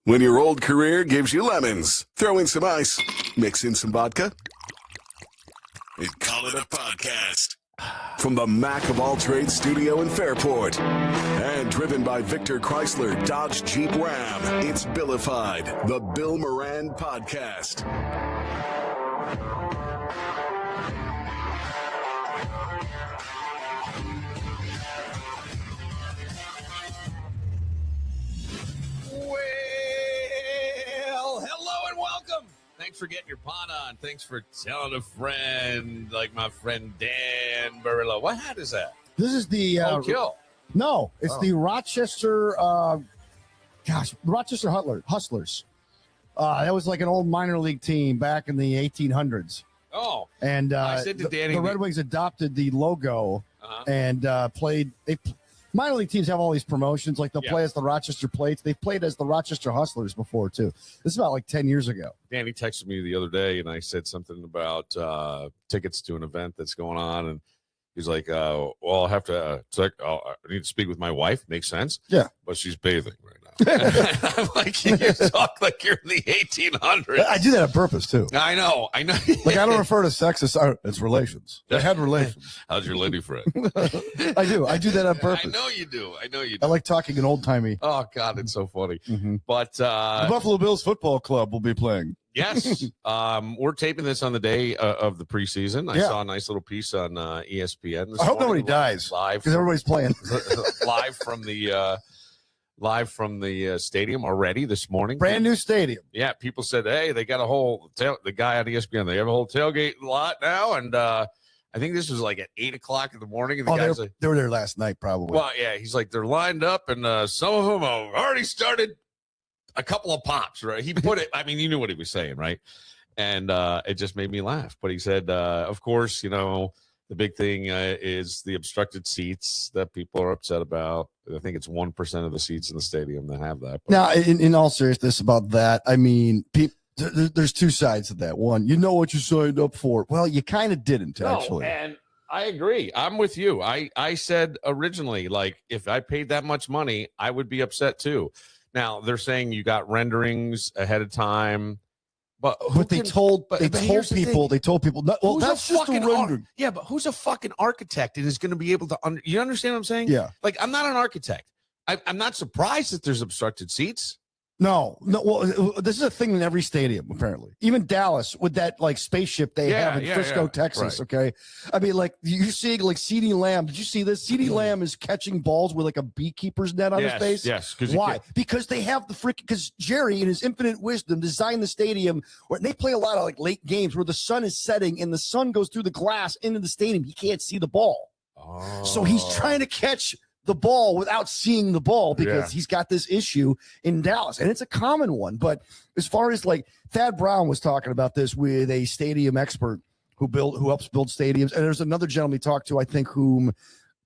When your old career gives you lemons, throw in some ice, mix in some vodka, and call it a podcast. From the Mac of All Trades studio in Fairport, and driven by Victor Chrysler Dodge Jeep Ram, it's Billified, the Bill Moran Podcast. Thanks for getting your pot on. Thanks for telling a friend, like my friend Dan Barillo. What hat is that? This is the Kill. No, it's the Rochester. Rochester Hustlers. That was like an old minor league team back in the 1800s. Oh, and I said to Danny, the Red Wings adopted the logo and played. Minor league teams have all these promotions, like they'll play as the Rochester Plates. They've played as the Rochester Hustlers before, too. This is about like 10 years ago. Danny texted me the other day, and I said something about tickets to an event that's going on, and he's like, well, I'll have to I need to speak with my wife. Makes sense. Yeah. But she's bathing right now. I'm like, you talk like you're in the 1800s. I do that on purpose, too. I know. Like, I don't refer to sex as it's relations. I had relations. How's your lady friend? I do that on purpose. I know you do. I like talking in old-timey. Oh, God, it's so funny. Mm-hmm. But the Buffalo Bills football club will be playing. Yes. We're taping this on the day of the preseason. I saw a nice little piece on ESPN this I hope morning, nobody dies live because everybody's playing. live from the stadium already this morning. Brand new stadium. Yeah, people said, hey, they got a whole the guy on ESPN, they have a whole tailgate lot now, and I think this was like at 8:00 in the morning. And the guys they were there last night, probably. Well, yeah, he's like, they're lined up, and some of them have already started a couple of pops, right? He put it, I mean, you knew what he was saying, right? And it just made me laugh. But he said, of course, the big thing is the obstructed seats that people are upset about. I think it's 1% of the seats in the stadium that have that. But. Now, in all seriousness about that, I mean, there's two sides of that. One, you know what you signed up for. Well, you kind of didn't, actually. And I agree. I'm with you. I said originally, like, if I paid that much money, I would be upset too. Now, they're saying you got renderings ahead of time. But they told people. Well, that's just a rendering. Yeah, but who's a fucking architect and is going to be able to? You understand what I'm saying? Yeah. Like, I'm not an architect. I'm not surprised that there's obstructed seats. No. Well, this is a thing in every stadium, apparently. Even Dallas with that like spaceship they have in Frisco, Texas. Right. Okay, I mean, like you see, like CeeDee Lamb. Did you see this? CeeDee Lamb is catching balls with like a beekeeper's net on his face. Yes. Why? Because they have the freaking. Because Jerry, in his infinite wisdom, designed the stadium where they play a lot of like late games where the sun is setting and the sun goes through the glass into the stadium. He can't see the ball. Oh. So he's trying to catch the ball without seeing the ball because he's got this issue in Dallas, and it's a common one. But as far as like Thad Brown was talking about this with a stadium expert who helps build stadiums, and there's another gentleman he talked to, I think, whom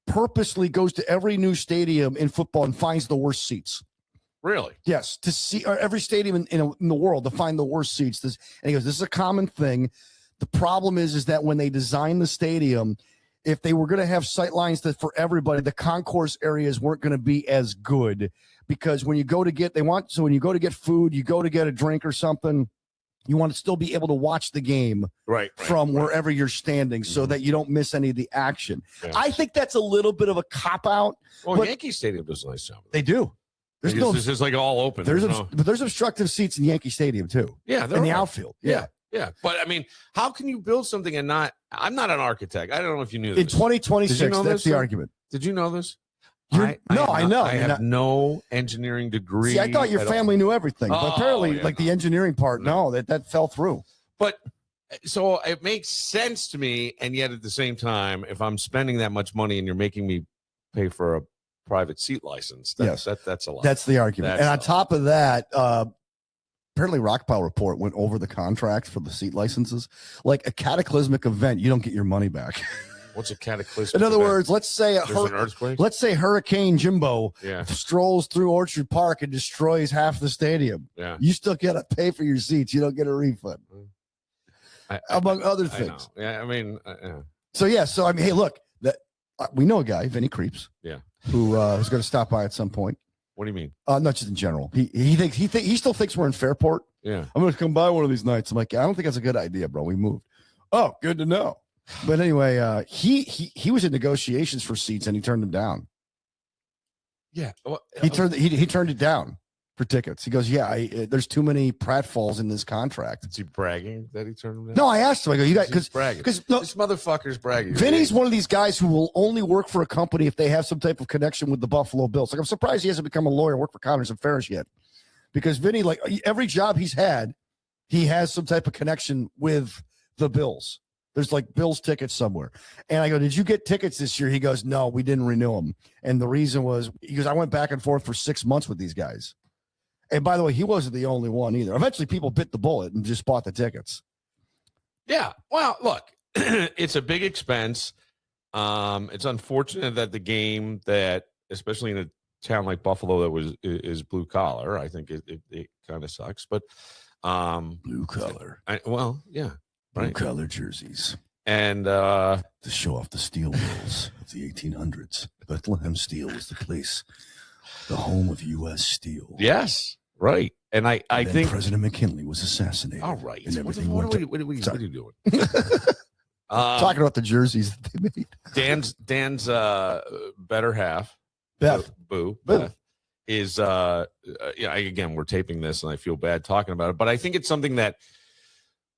purposely goes to every new stadium in football and finds the worst seats. Really? Yes, to see every stadium in the world to find the worst seats. And he goes, this is a common thing. The problem is that when they design the stadium, if they were going to have sight lines that for everybody, the concourse areas weren't going to be as good because when you go to get when you go to get food, you go to get a drink or something, you want to still be able to watch the game from wherever you're standing so that you don't miss any of the action. Yeah. I think that's a little bit of a cop out. Well, Yankee Stadium does a nice job. They do. This is like all open. But there's obstructive seats in Yankee Stadium too. Yeah, in the outfield. Yeah. Yeah, but I mean, how can you build something and not? I'm not an architect. I don't know if you knew this. In 2026, that's the argument. Did you know this? I know. I have no engineering degree. See, I thought your family knew everything, but apparently, the engineering part, that fell through. But so it makes sense to me, and yet at the same time, if I'm spending that much money and you're making me pay for a private seat license, that's a lot. That's the argument. And on top of that, apparently Rockpile Report went over the contracts for the seat licenses. Like a cataclysmic event, you don't get your money back. What's a cataclysmic In other event? words, let's say an earthquake. Let's say Hurricane Jimbo strolls through Orchard Park and destroys half the stadium. Yeah. You still got to pay for your seats. You don't get a refund. Among other things. Yeah, I mean. So I mean, hey, look, we know a guy, Vinny Creeps. Yeah. Who's going to stop by at some point. What do you mean? Not just in general. He still thinks we're in Fairport. Yeah. I'm going to come by one of these nights. I'm like, I don't think that's a good idea, bro. We moved. Oh, good to know. But anyway, he was in negotiations for seats and he turned them down. Yeah. Well, he turned it down for tickets. He goes, yeah, there's too many pratfalls in this contract. Is he bragging that he turned them down? No, I asked him. I go, you guys, because no, this motherfucker's bragging. Vinny's one of these guys who will only work for a company if they have some type of connection with the Buffalo Bills. Like, I'm surprised he hasn't become a lawyer and worked for Connors and Ferris yet, because Vinny, like every job he's had, he has some type of connection with the Bills. There's like Bills tickets somewhere. And I go, did you get tickets this year? He goes, no, we didn't renew them. And the reason was, he goes, I went back and forth for 6 months with these guys. And by the way, he wasn't the only one either. Eventually people bit the bullet and just bought the tickets. Yeah. Well, look, it's a big expense. It's unfortunate that the game that, especially in a town like Buffalo that is blue collar, I think it kind of sucks, but Blue collar. Well, yeah. Blue collar jerseys. And to show off the steel mills of the 1800s. Bethlehem Steel was the place, the home of U.S. Steel. Yes, right. And I think President McKinley was assassinated. All right. And everything what are you doing? Talking about the jerseys that they made. Dan's better half, Beth, Beth is again, we're taping this and I feel bad talking about it, but I think it's something that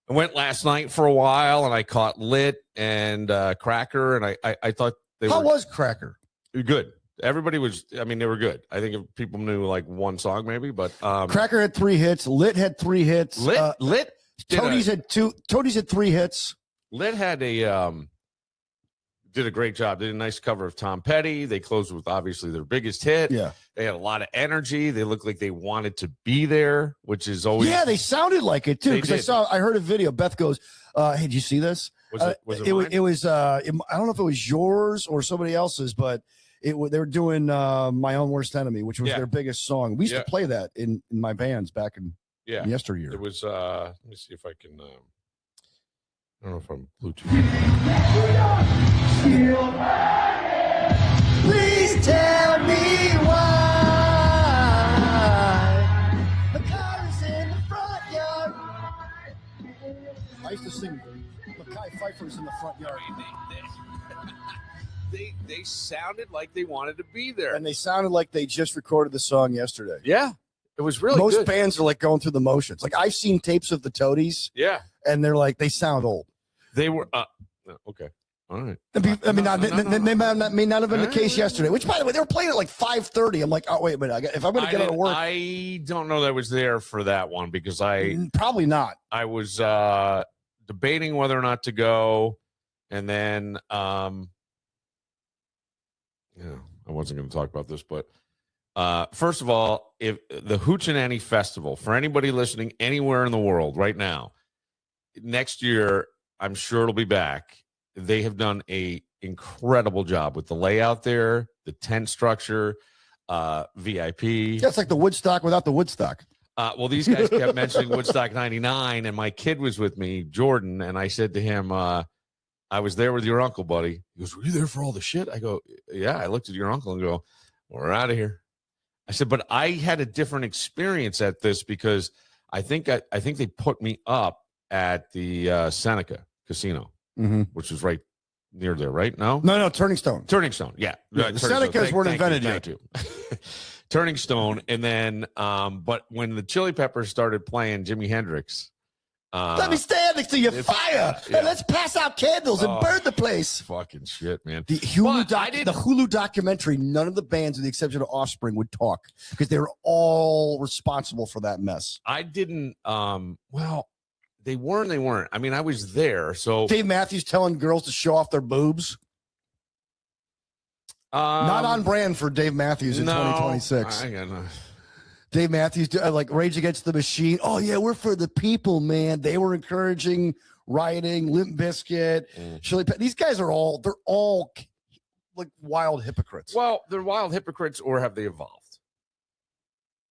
I went last night for a while and I caught Lit and Cracker, and I thought How was Cracker? Good. Everybody was, I mean, they were good. I think if people knew like one song maybe, but Cracker had 3 hits. Lit had 3 hits. Lit Toadies had 2. Toadies had 3 hits. Lit had did a great job. Did a nice cover of Tom Petty. They closed with obviously their biggest hit. Yeah. They had a lot of energy. They looked like they wanted to be there, which is always. Yeah, they sounded like it too. Because I heard a video. Beth goes, hey, did you see this? Was it was I don't know if it was yours or somebody else's, but they were doing My Own Worst Enemy, which was their biggest song. We used to play that in my bands back in yesteryear. It was let me see if I can I don't know if I'm Bluetooth. Please tell me why the car is in the front yard. I used to sing Mackay Pfeiffer's in the front yard. They sounded like they wanted to be there. And they sounded like they just recorded the song yesterday. Yeah. It was really Most good. bands are like going through the motions. Like I've seen tapes of the Toadies. Yeah. And they're like, they sound old. They were okay. All right. They may not have been the case yesterday. Which, by the way, they were playing at like 5:30. I'm like, oh wait a minute. If I'm going to get out of work, I don't know that I was there for that one because probably not. I was debating whether or not to go, and then I wasn't going to talk about this, but first of all, if the Hoochinanny Festival, for anybody listening anywhere in the world right now, next year, I'm sure it'll be back. They have done a incredible job with the layout there, the tent structure, VIP. Yeah, it's like the Woodstock without the Woodstock. Well, these guys kept mentioning Woodstock 99, and my kid was with me, Jordan, and I said to him, I was there with your uncle, buddy. He goes, were you there for all the shit? I go, yeah. I looked at your uncle and go, we're out of here. I said, but I had a different experience at this because I think they put me up at the Seneca Casino, which is right near there, right? No, Turning Stone. Yeah. The Senecas weren't invented yet. Turning Stone. And then, but when the Chili Peppers started playing Jimi Hendrix, let me stand next to your fire and let's pass out candles and burn the place. Fucking shit, man. The Hulu documentary, none of the bands, with the exception of Offspring, would talk because they were all responsible for that mess. I didn't, well, they weren't. I mean, I was there. So Dave Matthews telling girls to show off their boobs. Not on brand for Dave Matthews in 2026. Dave Matthews, like Rage Against the Machine. Oh, yeah, we're for the people, man. They were encouraging rioting, Limp Bizkit, Chili Peppers. These guys they're all like wild hypocrites. Well, they're wild hypocrites, or have they evolved?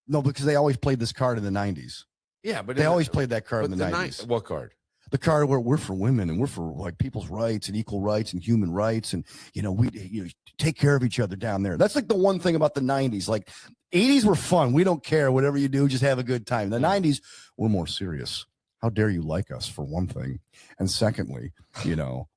No, because they always played this card in the 90s. Yeah, but they always played that card in the 90s. What card? The card where we're for women and we're for like people's rights and equal rights and human rights. And, we take care of each other down there. That's like the one thing about the 90s. Like 80s were fun. We don't care. Whatever you do, just have a good time. The 90s were more serious. How dare you like us, for one thing. And secondly,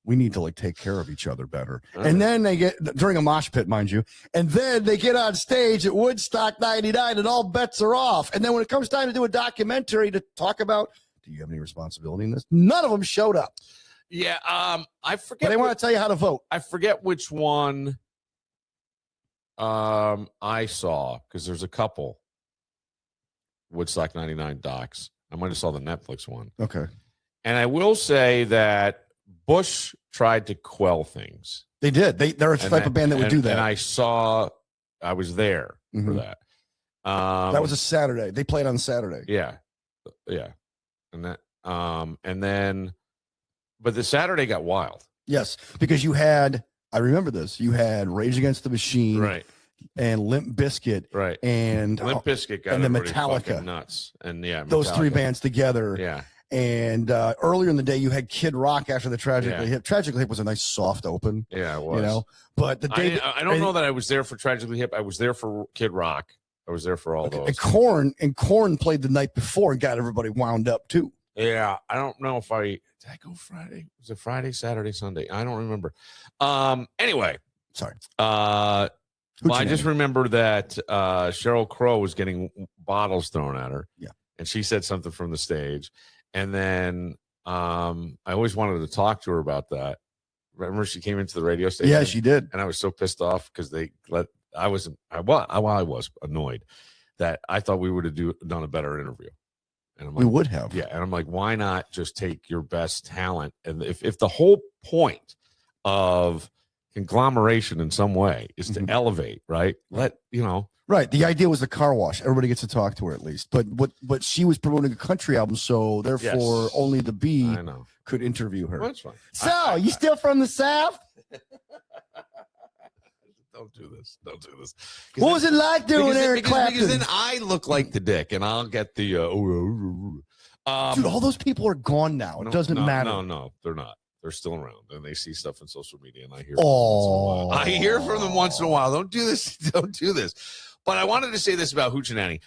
we need to like take care of each other better. And then they get during a mosh pit, mind you, and then they get on stage at Woodstock 99 and all bets are off. And then when it comes time to do a documentary to talk about, do you have any responsibility in this? None of them showed up. Yeah. I forget. But they want to tell you how to vote. I forget which one I saw, because there's a couple Woodstock 99 docs. I might have saw the Netflix one. Okay. And I will say that Bush tried to quell things. They did. They're a type of band that would do that. And I was there for that. That was a Saturday. They played on Saturday. Yeah. Yeah. And that, but the Saturday got wild. Yes. Because I remember this, you had Rage Against the Machine. Right. And Limp Bizkit, right? And Limp Bizkit got and the Metallica nuts, and those three bands together, yeah. And earlier in the day, you had Kid Rock after the Tragically Hip. Tragically Hip was a nice soft open, yeah, it was. But the day I don't know that I was there for Tragically Hip. I was there for Kid Rock. I was there for all those. And Korn played the night before and got everybody wound up too. Yeah, I don't know if did I go Friday? Was it Friday, Saturday, Sunday? I don't remember. Anyway, sorry. Well, I just remember that Sheryl Crow was getting bottles thrown at her. Yeah. And she said something from the stage. And then I always wanted to talk to her about that. Remember she came into the radio station? Yeah, she did. And I was so pissed off because I was annoyed that I thought we would have done a better interview. And I'm like, we would have. Yeah. And I'm like, why not just take your best talent? And if the whole point of conglomeration in some way is to elevate, right? Right. The idea was the car wash. Everybody gets to talk to her at least. But she was promoting a country album, so therefore only the B could interview her. Well, that's fine. So you still from the South? Don't do this. Don't do this. What was it like doing Eric Clapton? Because then I look like the dick, and I'll get the. Dude, all those people are gone now. It doesn't matter. No, they're not. They're still around, and they see stuff on social media, and I hear. I hear from them once in a while. Don't do this. Don't do this. But I wanted to say this about Hoochinanny.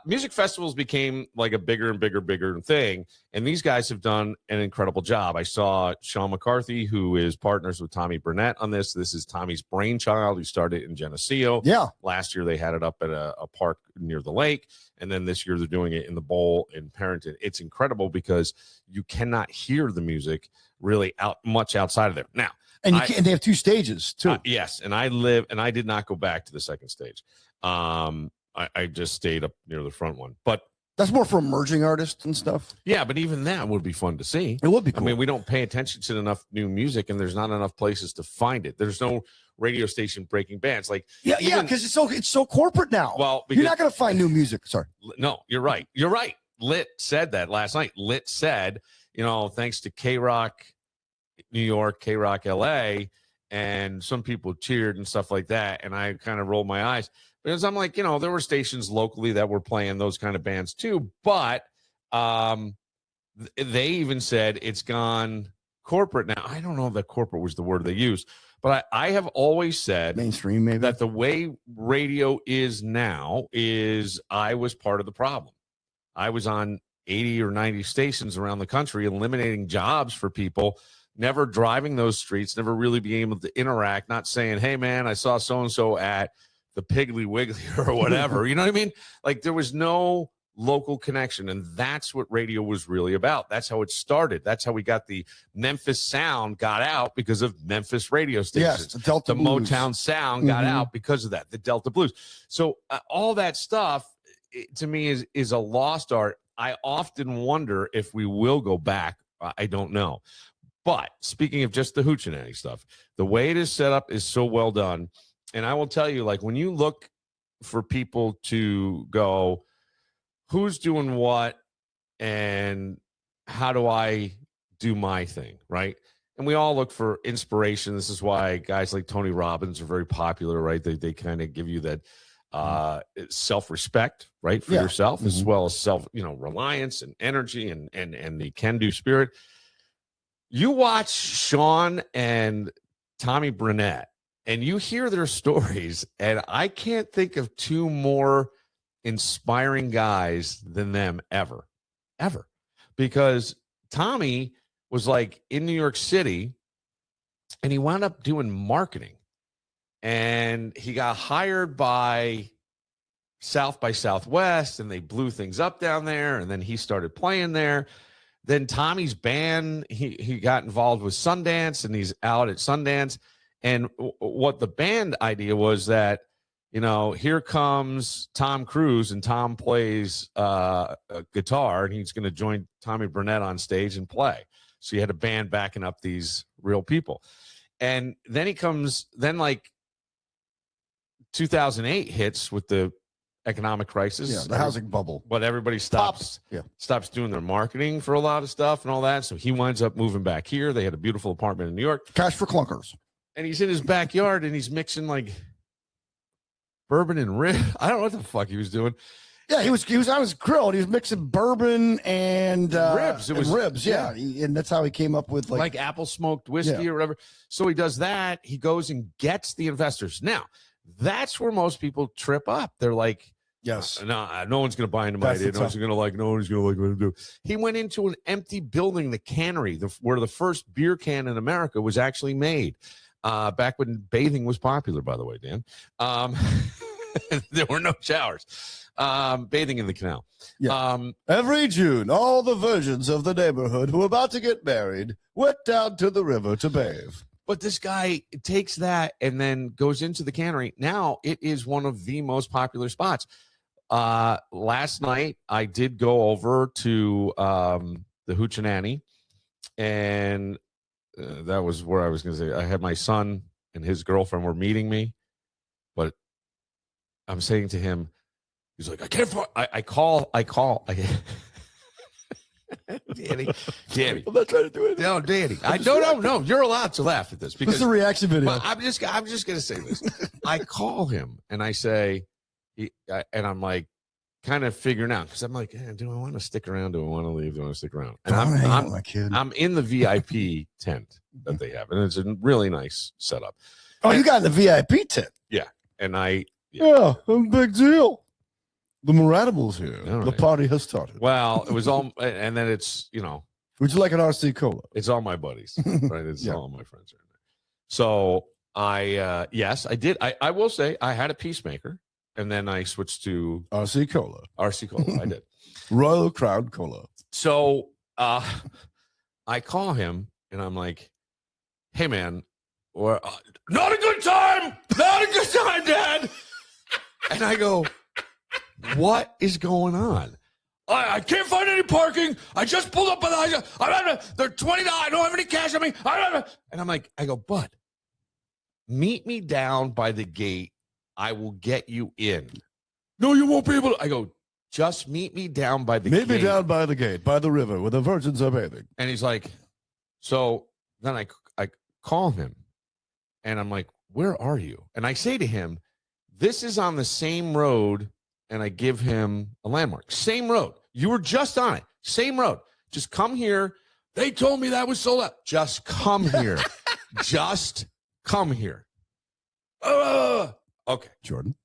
Music festivals became like a bigger and bigger thing, and these guys have done an incredible job. I saw Sean McCarthy, who is partners with Tommy Brunett on this. This is Tommy's brainchild. He started in Geneseo. Yeah. Last year they had it up at a park near the lake, and then this year they're doing it in the bowl in Parenton. It's incredible because you cannot hear the music really much outside of there. Now, and they have two stages too. Yes, and I did not go back to the second stage. I just stayed up near the front one, but that's more for emerging artists and stuff. Yeah, but even that would be fun to see. It would be cool. I mean, we don't pay attention to enough new music, and there's not enough places to find it. There's no radio station breaking bands. Like because it's so corporate now. Well, you're not going to find new music. Sorry. No, you're right. You're right. Lit said that last night. Lit said, thanks to K-Rock New York, K-Rock LA, and some people cheered and stuff like that, and I kind of rolled my eyes. Because I'm like, there were stations locally that were playing those kind of bands too. But they even said it's gone corporate now. I don't know if that corporate was the word they used, but I have always said mainstream, maybe, that the way radio is now is I was part of the problem. I was on 80 or 90 stations around the country, eliminating jobs for people, never driving those streets, never really being able to interact, not saying, hey, man, I saw so-and-so at the Piggly Wiggly or whatever. You know what I mean? Like there was no local connection. And that's what radio was really about. That's how it started. That's how we got the Memphis sound got out because of Memphis radio stations. Yes, the Motown sound got out because of that, the Delta Blues. So all that stuff to me is a lost art. I often wonder if we will go back. I don't know. But speaking of just the Hoochinanny stuff, the way it is set up is so well done. And I will tell you, like, when you look for people to go, who's doing what and how do I do my thing, right? And we all look for inspiration. This is why guys like Tony Robbins are very popular, right? They kind of give you that self-respect, right, for yourself, as well as reliance and energy and the can-do spirit. You watch Sean and Tommy Brunett, and you hear their stories, and I can't think of two more inspiring guys than them ever, because Tommy was like in New York City, and he wound up doing marketing, and he got hired by South by Southwest, and they blew things up down there, and then he started playing there. Then Tommy's band, he got involved with Sundance, and he's out at Sundance. And what the band idea was that, here comes Tom Cruise, and Tom plays a guitar, and he's going to join Tommy Brunett on stage and play. So you had a band backing up these real people. And then like 2008 hits with the economic crisis. Yeah, the housing bubble. But everybody stops doing their marketing for a lot of stuff and all that. So he winds up moving back here. They had a beautiful apartment in New York. Cash for clunkers. And he's in his backyard, and he's mixing like bourbon and rib. I don't know what the fuck he was doing. Yeah, he was on his grill, and he was mixing bourbon and ribs. It was ribs, yeah. And that's how he came up with like apple smoked whiskey or whatever. So he does that. He goes and gets the investors. Now, that's where most people trip up. They're like, yes, no one's going to buy into my idea. No one's going to like what to do. He went into an empty building, the cannery, where the first beer can in America was actually made. Back when bathing was popular, by the way, Dan. There were no showers. Bathing in the canal. Yeah. Every June, all the virgins of the neighborhood who are about to get married went down to the river to bathe. But this guy takes that and then goes into the cannery. Now it is one of the most popular spots. Last night, I did go over to the Hoochinanny, and that was where I was going to say I had my son and his girlfriend were meeting me, but I'm saying to him, he's like, I can't find, I call. Danny. I'm not trying to do it. No, Danny. No. You're allowed to laugh at this because this is a reaction video. I'm just going to say this. I call him and I say, and I'm like, kind of figuring out because I'm like, do I want to stick around? Do I want to leave? Do I want to stick around? And I'm in the VIP tent that they have, and it's a really nice setup. Oh, you got in the VIP tent? Yeah, and yeah, big deal. The Moranimal's here. Right. The party has started. Well, it was all, and then it's, would you like an RC Cola? It's all my buddies, right? It's all my friends. So yes, I did. I will say I had a Peacemaker, and then I switched to RC Cola. RC Cola, I did. Royal Crown Cola. So I call him, and I'm like, hey, man, or not a good time, Dad. And I go, what is going on? I can't find any parking. I just pulled up behind. They're $20. I don't have any cash on me. And I'm like, bud, meet me down by the gate. I will get you in. No, you won't be able to. I go, just meet me down by the gate. Meet me down by the gate, by the river, where the virgins are bathing. And he's like, so then I call him, and I'm like, where are you? And I say to him, this is on the same road, and I give him a landmark. Same road. You were just on it. Same road. Just come here. They told me that was sold out. Just come here. Just come here. Okay, Jordan.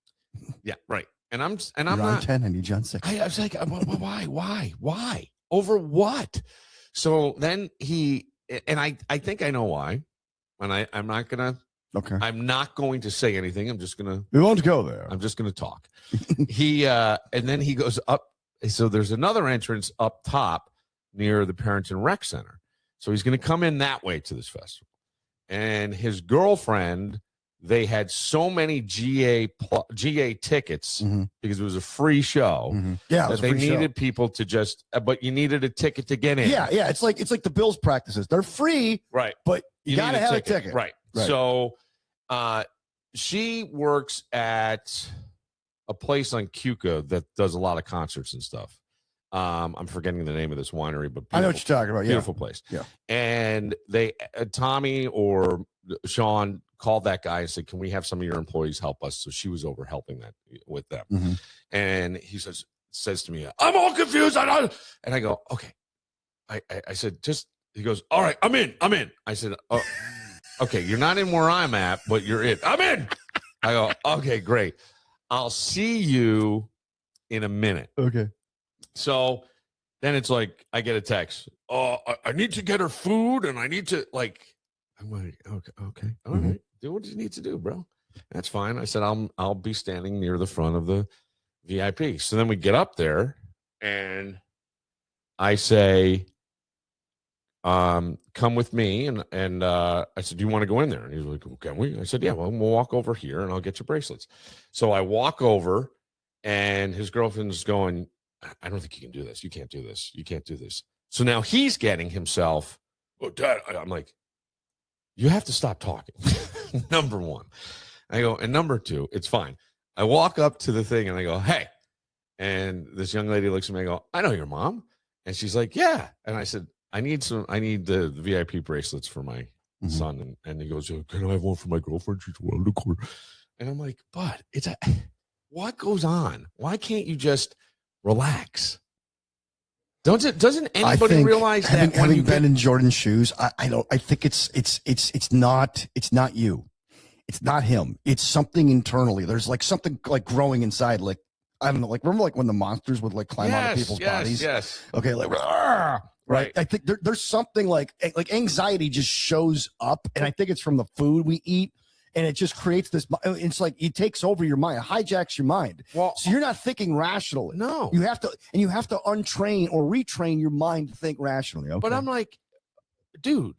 Yeah, right. And I'm You're not on 10. I need you on 6. I was like, why? Over what? So then I think I know why. And I'm not gonna. Okay. I'm not going to say anything. I'm just gonna. We won't go there. I'm just gonna talk. And then he goes up. So there's another entrance up top near the Parent and Rec Center. So he's gonna come in that way to this festival. And his girlfriend, they had so many GA tickets because it was a free show. Yeah, that they needed people to just. But you needed a ticket to get in. Yeah. It's like the Bills practices. They're free, right? But you gotta have a ticket, right? So, she works at a place on Cuca that does a lot of concerts and stuff. I'm forgetting the name of this winery, but I know what you're talking about. Beautiful place. Yeah. And they, Tommy or Sean called that guy and said, "Can we have some of your employees help us?" So she was over helping that with them. Mm-hmm. And he says to me, "I'm all confused." And I go, "Okay." I said, he goes, "All right, I'm in. I said, "Oh, okay, you're not in where I'm at, but you're in. I'm in." I go, "Okay, great. I'll see you in a minute." Okay. So then it's like, I get a text. "Oh, I need to get her food, and I need to I'm like, okay, all right. Do what you need to do, bro. That's fine." I said, I'll be standing near the front of the VIP. So then we get up there, and I say, "Come with me." And I said, "Do you want to go in there?" And he's like, "Well, can we?" I said, "Yeah, well, we'll walk over here and I'll get your bracelets." So I walk over, and his girlfriend's going, "I don't think you can do this. You can't do this. You can't do this." So now he's getting himself, "Oh, Dad." I'm like, "You have to stop talking." Number one. I go, and number two, it's fine. I walk up to the thing and I go, "Hey." And this young lady looks at me and I go, "I know your mom." And she's like, "Yeah." And I said, I need the VIP bracelets for my son. And he goes, "Can I have one for my girlfriend? She's around the corner." And I'm like, "But what goes on? Why can't you just relax?" Doesn't anybody realize that having been in Jordan's shoes, I think it's not you. It's not him. It's something internally. There's like something like growing inside. Like, I don't know, like remember like when the monsters would like climb out of people's bodies? Yes. Okay, like right. I think there's something like anxiety just shows up, and I think it's from the food we eat, and it just creates this. It's like it takes over your mind, it hijacks your mind. Well, so you're not thinking rationally. No, you have to untrain or retrain your mind to think rationally. Okay? But I'm like, dude,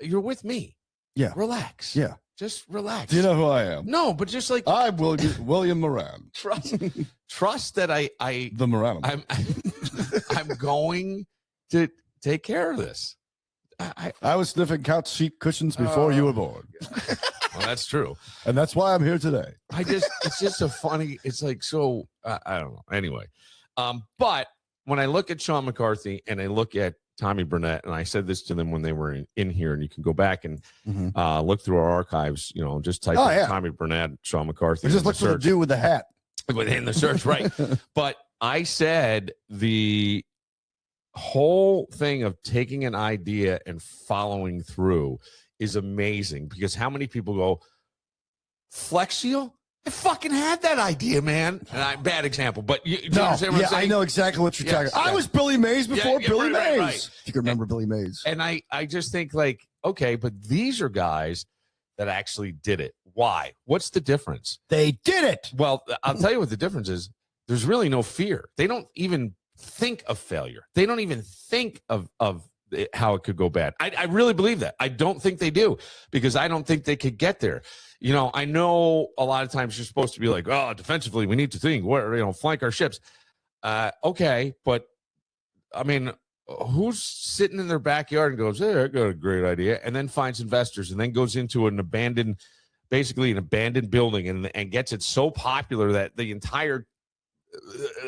you're with me. Yeah, relax. Yeah. Just relax. Do you know who I am? No, but just like I'm William Moran. Trust that the Moran. I'm going to take care of this. I was sniffing couch seat cushions before you were born. Well, that's true, and that's why I'm here today. It's just a funny. It's like so. I don't know. Anyway, but when I look at Sean McCarthy and I look at Tommy Brunett, and I said this to them when they were in here, and you can go back and look through our archives, just type in Tommy Brunett, Sean McCarthy. Just look for the dude with the hat. Within the search, right. But I said the whole thing of taking an idea and following through is amazing, because how many people go, Flex Seal? I fucking had that idea, man. And bad example, but you understand what I'm saying? I know exactly what you're talking about. I was Billy Mays before Billy Mays. Right. If you can remember Billy Mays. And I just think like, okay, but these are guys that actually did it. Why? What's the difference? They did it. Well, I'll tell you what the difference is. There's really no fear. They don't even think of failure. They don't even think of how it could go bad. I really believe that. I don't think they do, because I don't think they could get there. I know a lot of times you're supposed to be like, oh, defensively, we need to think, flank our ships. Okay, but I mean, who's sitting in their backyard and goes, hey, I got a great idea, and then finds investors and then goes into an abandoned building and gets it so popular that the entire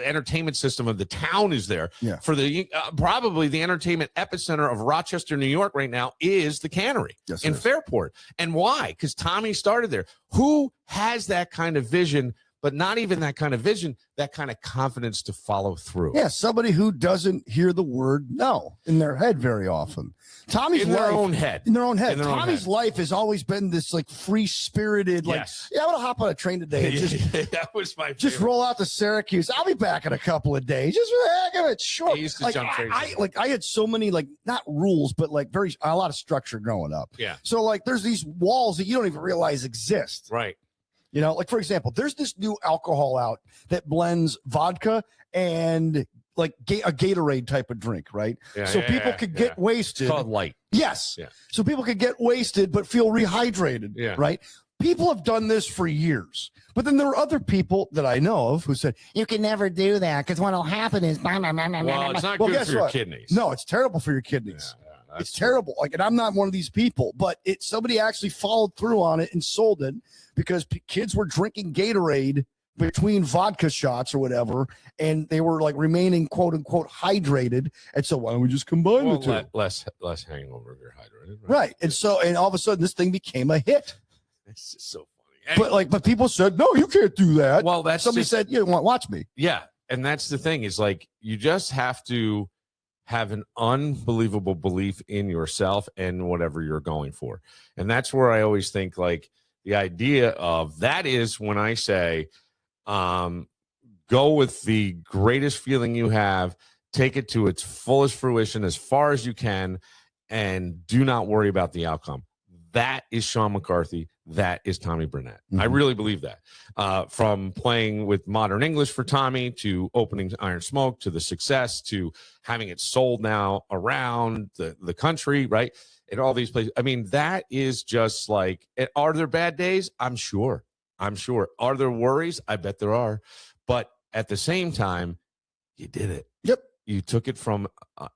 entertainment system of the town is there. For the probably the entertainment epicenter of Rochester, New York right now is the Cannery in Fairport. And why? Because Tommy started there. Who has that kind of vision, but not even that kind of vision, that kind of confidence to follow through? Yeah, somebody who doesn't hear the word no in their head very often. In their own head. Tommy's life has always been this like free-spirited, like, I'm gonna hop on a train today. And that was my favorite. Just roll out to Syracuse. I'll be back in a couple of days. Just for the heck of it. Sure. He used to jump crazy. I had so many, like, not rules, but like a lot of structure growing up. Yeah. So like there's these walls that you don't even realize exist. Right. Like, for example, there's this new alcohol out that blends vodka and like a Gatorade type of drink, right? So people could get wasted. It's called light. Yes. Yeah. So people could get wasted but feel rehydrated, right? People have done this for years. But then there are other people that I know of who said, you can never do that because what'll happen is... Well, it's not good for your kidneys. No, it's terrible for your kidneys. It's terrible. Like, and I'm not one of these people, but somebody actually followed through on it and sold it because kids were drinking Gatorade between vodka shots or whatever, and they were like remaining quote unquote hydrated. And so why don't we just combine the two? Less hangover if you're hydrated. Right. And all of a sudden this thing became a hit. It's just so funny. But people said, no, you can't do that. Well, somebody said, you want watch me. Yeah. And that's the thing is like, you just have to have an unbelievable belief in yourself and whatever you're going for. And that's where I always think like the idea of that is when I say, go with the greatest feeling you have, take it to its fullest fruition as far as you can, and do not worry about the outcome. That is Sean McCarthy. That is Tommy Brunett. Mm-hmm. I really believe that. From playing with Modern English for Tommy to opening Iron Smoke to the success to having it sold now around the country, right? In all these places. I mean, that is just like, are there bad days? I'm sure. Are there worries? I bet there are. But at the same time, you did it. Yep. You took it from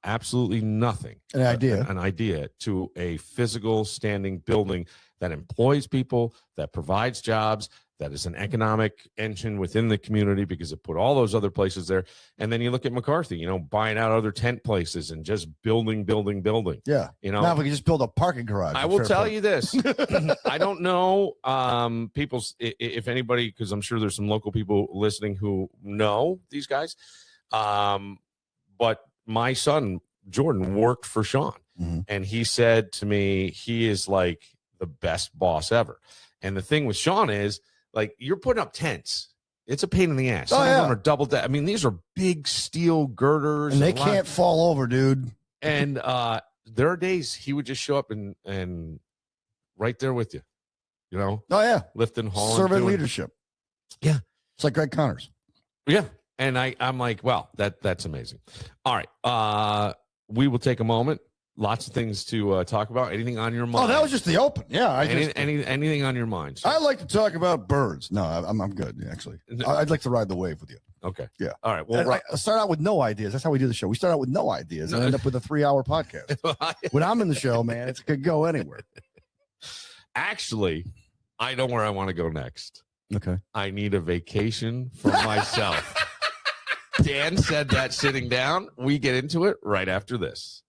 absolutely nothing, an idea to a physical standing building that employs people, that provides jobs, that is an economic engine within the community because it put all those other places there. And then you look at McCarthy, buying out other tent places and just building. Yeah. Now if we can just build a parking garage. I will tell you this. I don't know if anybody, because I'm sure there's some local people listening who know these guys. But my son, Jordan, worked for Sean. Mm-hmm. And he said to me, he is like the best boss ever. And the thing with Sean is, like, you're putting up tents. It's a pain in the ass. Some of them are double deck. I mean, these are big steel girders. And they can't fall over, dude. And there are days he would just show up and right there with you, Oh, yeah. lifting, hauling. Servant leadership. Yeah. It's like Greg Connors. Yeah. And I'm like, well, that's amazing. All right. We will take a moment. Lots of things to talk about. Anything on your mind? Oh, that was just the open. Yeah. Anything on your mind? Sir? I like to talk about birds. No, I'm good, actually. I'd like to ride the wave with you. Okay. Yeah. All right. Well, I start out with no ideas. That's how we do the show. We start out with no ideas and end up with a 3-hour podcast. When I'm in the show, man, it could go anywhere. Actually, I know where I want to go next. Okay. I need a vacation for myself. Dan said that sitting down. We get into it right after this.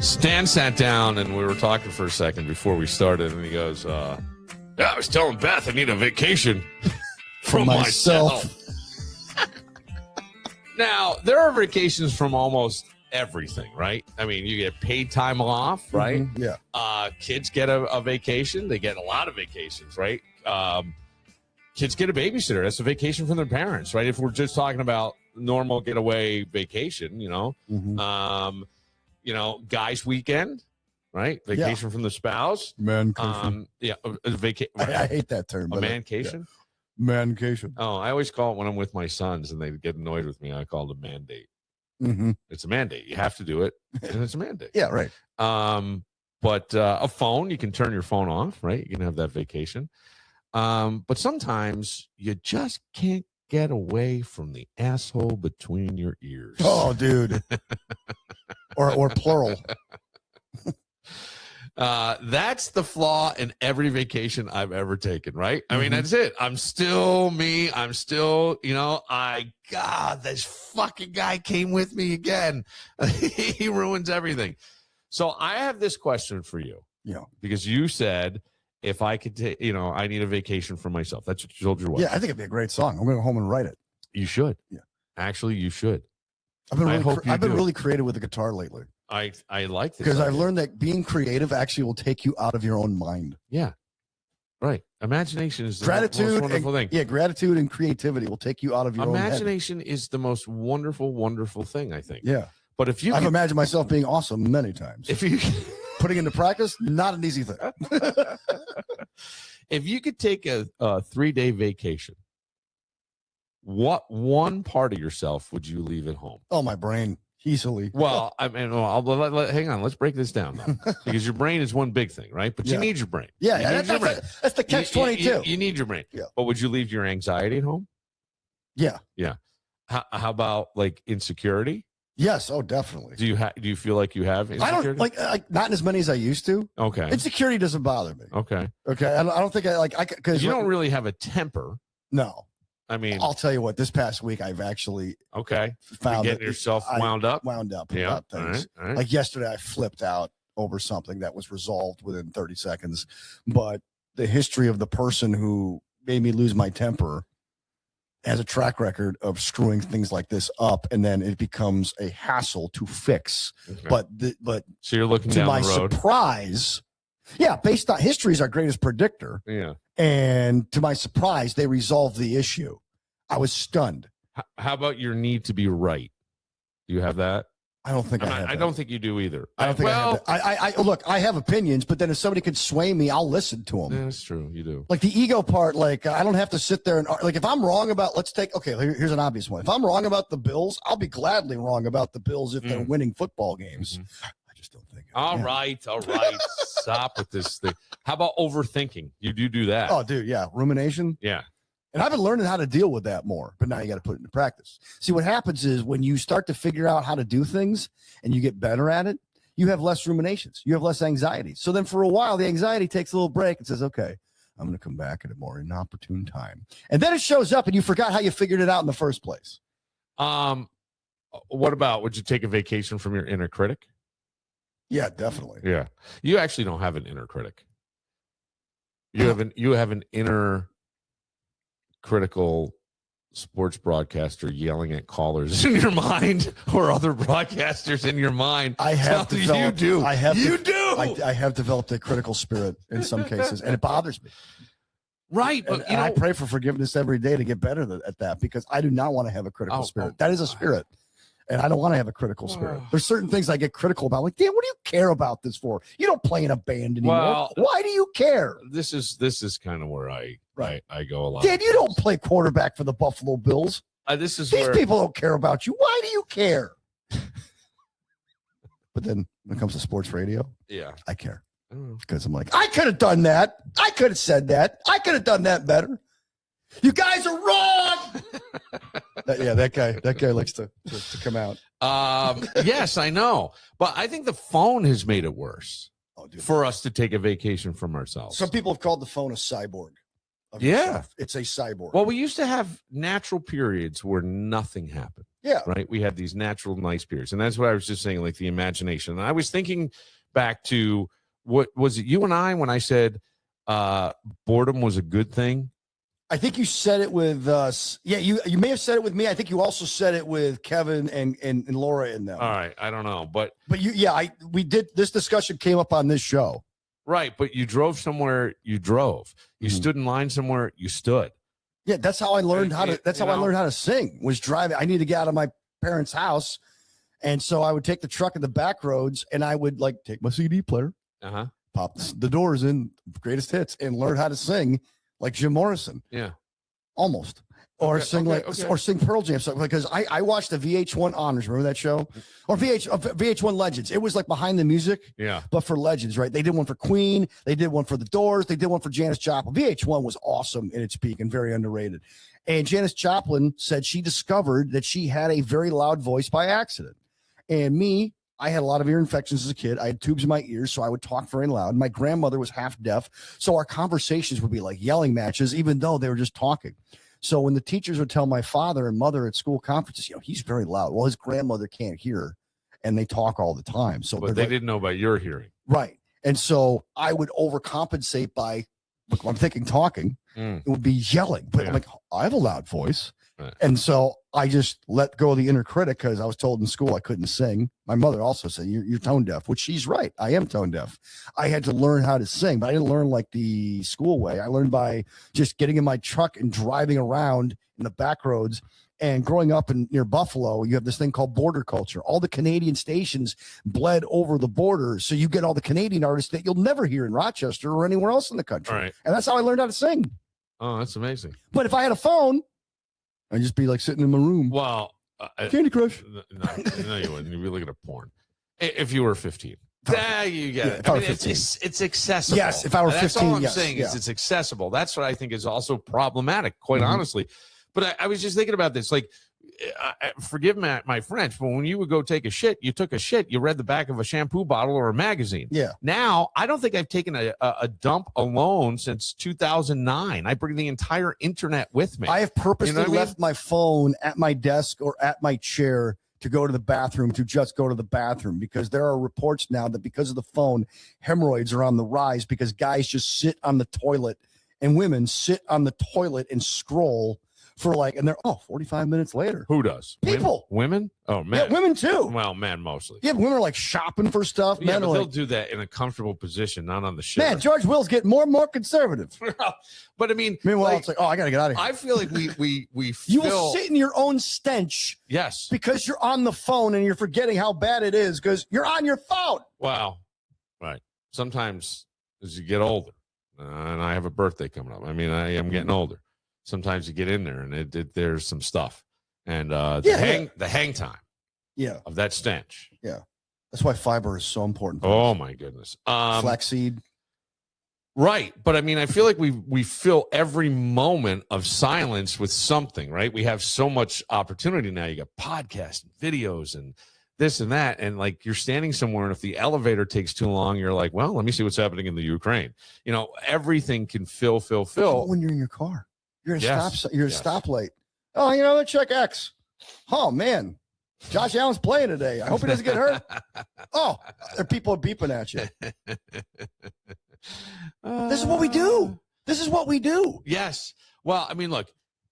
Stan sat down and we were talking for a second before we started, and he goes, yeah, I was telling Beth I need a vacation from myself. Now, there are vacations from almost everything, right? I mean, you get paid time off, right? Mm-hmm. Yeah. Kids get a vacation. They get a lot of vacations, right? Kids get a babysitter. That's a vacation from their parents, right? If we're just talking about normal getaway vacation, Mm-hmm. Guys' weekend, right? Vacation from the spouse. Mancation. I hate that term. A mancation? Yeah. Mancation. Oh, I always call it when I'm with my sons and they get annoyed with me. I call it a mandate. Mm-hmm. It's a mandate. You have to do it, and it's a mandate. Yeah, right. But a phone, you can turn your phone off, right? You can have that vacation. But sometimes you just can't get away from the asshole between your ears. Oh, dude. or plural. That's the flaw in every vacation I've ever taken, right? I mean, that's it. I'm still me. I'm still, God, this fucking guy came with me again. He ruins everything. So I have this question for you. Yeah. Because you said, if I could take, I need a vacation for myself. That's what you told your wife. Yeah, I think it'd be a great song. I'm going to go home and write it. You should. Yeah. Actually, you should. I've been really creative with the guitar lately. I like this. Because I've learned that being creative actually will take you out of your own mind. Yeah. Right. Imagination is the most wonderful thing. Yeah, gratitude and creativity will take you out of your own head. Imagination is the most wonderful, wonderful thing, I think. Yeah. But if you I've imagined myself being awesome many times. If you Putting into practice, not an easy thing. If you could take a 3-day vacation, what one part of yourself would you leave at home? Oh, my brain. Easily. Well, I mean, hang on. Let's break this down now, because your brain is one big thing, right? But you need your brain. Yeah, that's the catch-22. You need your brain. Yeah. But would you leave your anxiety at home? Yeah. Yeah. How about like insecurity? Yes. Oh, definitely. Do you feel like you have insecurity? I don't like not as many as I used to. Okay. Insecurity doesn't bother me. Okay. I don't think I because you don't really have a temper. No. I mean, I'll tell you what. This past week, I've actually found getting yourself wound up about things. All right. Like yesterday, I flipped out over something that was resolved within 30 seconds. But the history of the person who made me lose my temper has a track record of screwing things like this up, and then it becomes a hassle to fix. Okay. But so you're looking to down my the road. surprise, based on history is our greatest predictor. Yeah. And to my surprise, they resolved the issue. I was stunned. How about your need to be right? Do you have that? I don't think I have that. I don't think you do either. I don't think I have that. I look, I have opinions, but then if somebody could sway me, I'll listen to them. Yeah, that's true. You do. Like the ego part, like I don't have to sit there and like if I'm wrong about, here's an obvious one. If I'm wrong about the Bills, I'll be gladly wrong about the Bills if they're winning football games. I just don't think. All right. Stop with this thing. How about overthinking? You do that. Oh, dude, yeah, rumination. Yeah. And I've been learning how to deal with that more, but now you got to put it into practice. See, what happens is when you start to figure out how to do things and you get better at it, you have less ruminations. You have less anxiety. So then for a while, the anxiety takes a little break and says, okay, I'm going to come back at a more inopportune time. And then it shows up and you forgot how you figured it out in the first place. What about, would you take a vacation from your inner critic? Yeah, definitely. Yeah. You actually don't have an inner critic. You have an inner critical sports broadcaster yelling at callers in your mind, or other broadcasters in your mind. I have developed, you do. I have you de- do. I have developed a critical spirit in some cases, and it bothers me. Right, but and I pray for forgiveness every day to get better at that, because I do not want to have a critical spirit. That is a spirit. And I don't want to have a critical spirit. There's certain things I get critical about. Like, Dan, what do you care about this for? You don't play in a band anymore. Well, why do you care? This is kind of where I go a lot. Dan, you don't play quarterback for the Buffalo Bills. These people don't care about you. Why do you care? But then when it comes to sports radio, I care. Because I'm like, I could have done that. I could have said that. I could have done that better. You guys are wrong. That guy likes to come out. Yes, I know. But I think the phone has made it worse for us to take a vacation from ourselves. Some people have called the phone a cyborg. It's a cyborg. Well, we used to have natural periods where nothing happened. Yeah. Right. We had these natural nice periods. And that's what I was just saying, like the imagination. And I was thinking back to, what was it, you and I, when I said boredom was a good thing? I think you said it with us. Yeah, you may have said it with me. I think you also said it with Kevin and Laura in them. All right, I don't know, but we did. This discussion came up on this show. Right, but you drove somewhere. You drove. You stood in line somewhere. You stood. Yeah, that's how I learned how to. That's how I learned how to sing. Was driving. I needed to get out of my parents' house, and so I would take the truck in the back roads, and I would like take my CD player, pop the doors in, greatest hits, and learn how to sing. Like Jim Morrison. Yeah. Almost. Or or sing Pearl Jam stuff. Because I watched the VH1 Honors. Remember that show? Or VH1 Legends. It was like behind the music. Yeah. But for Legends, right? They did one for Queen. They did one for the Doors. They did one for Janis Joplin. VH1 was awesome in its peak and very underrated. And Janis Joplin said she discovered that she had a very loud voice by accident. And I had a lot of ear infections as a kid. I had tubes in my ears, so I would talk very loud. My grandmother was half deaf, so our conversations would be like yelling matches, even though they were just talking. So when the teachers would tell my father and mother at school conferences, he's very loud. Well, his grandmother can't hear, and they talk all the time. So but they didn't know about your hearing. Right. And so I would overcompensate by, I'm thinking talking. It would be yelling. But I'm like, I have a loud voice. Right. And so I just let go of the inner critic because I was told in school I couldn't sing. My mother also said, you're tone deaf, which she's right. I am tone deaf. I had to learn how to sing, but I didn't learn like the school way. I learned by just getting in my truck and driving around in the back roads. And growing up near Buffalo, you have this thing called border culture. All the Canadian stations bled over the border. So you get all the Canadian artists that you'll never hear in Rochester or anywhere else in the country. Right. And that's how I learned how to sing. Oh, that's amazing. But if I had a phone, I'd just be like sitting in my room. Well, Candy Crush. No, you wouldn't. You'd be looking at porn. If you were 15. Yeah, you get it. I I were mean, 15. it's accessible. Yes, if I were 15, that's all I'm yes, saying yeah. is it's accessible. That's what I think is also problematic, quite Mhm. honestly. But I was just thinking about this. Like, forgive my French, but when you would go take a shit, you took a shit, you read the back of a shampoo bottle or a magazine. Yeah. Now, I don't think I've taken a dump alone since 2009. I bring the entire internet with me. I have purposely You know what I mean? left my phone at my desk or at my chair to go to the bathroom, to just go to the bathroom, because there are reports now that because of the phone, hemorrhoids are on the rise because guys just sit on the toilet and women sit on the toilet and scroll for and they're 45 minutes later. Who does? People. Women? Oh, men. Yeah, women too. Well, men mostly. Yeah, women are like shopping for stuff. Yeah, Men but are they'll like, do that in a comfortable position, not on the shit. man, George Will's getting more and more conservative. But I mean, Meanwhile, like, it's like, I gotta get out of here. I feel like we You feel, will sit in your own stench yes. because you're on the phone and you're forgetting how bad it is because you're on your phone. Wow. Right. Sometimes as you get older, and I have a birthday coming up. I mean, I am getting older. Sometimes you get in there and there's some stuff, and the hang time Yeah, of that stench. that's why fiber is so important. Oh my goodness. Flaxseed. Right. But I mean, I feel like we fill every moment of silence with something, right? We have so much opportunity now. You got podcasts and videos and this and that. And like you're standing somewhere, and if the elevator takes too long, you're like, well, let me see what's happening in the Ukraine. You know, everything can fill. When you're in your car, you're at a Yes. stop. You're at a stoplight. Oh, let's check X. Oh man, Josh Allen's playing today. I hope he doesn't get hurt. Oh, there are people beeping at you. This is what we do. This is what we do. Yes. Well, I mean, look,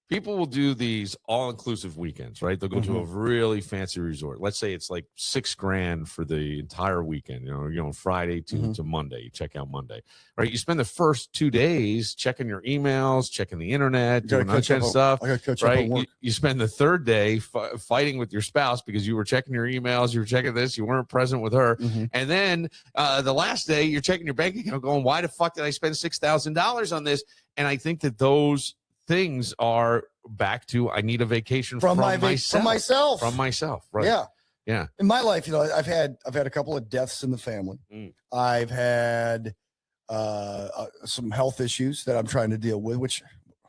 people will do these all-inclusive weekends, right? They'll go to a really fancy resort. Let's say it's like $6,000 for the entire weekend. Friday to Monday. You check out Monday, right? You spend the first 2 days checking your emails, checking the internet, doing that kind of stuff. I got to catch up Right? on work. You spend the third day fighting with your spouse because you were checking your emails, you were checking this, you weren't present with her, and then the last day you're checking your bank account, going, "Why the fuck did I spend $6,000 on this?" And I think that those things are back to I need a vacation from myself. Right. Yeah. In my life, I've had a couple of deaths in the family. I've had some health issues that I'm trying to deal with, which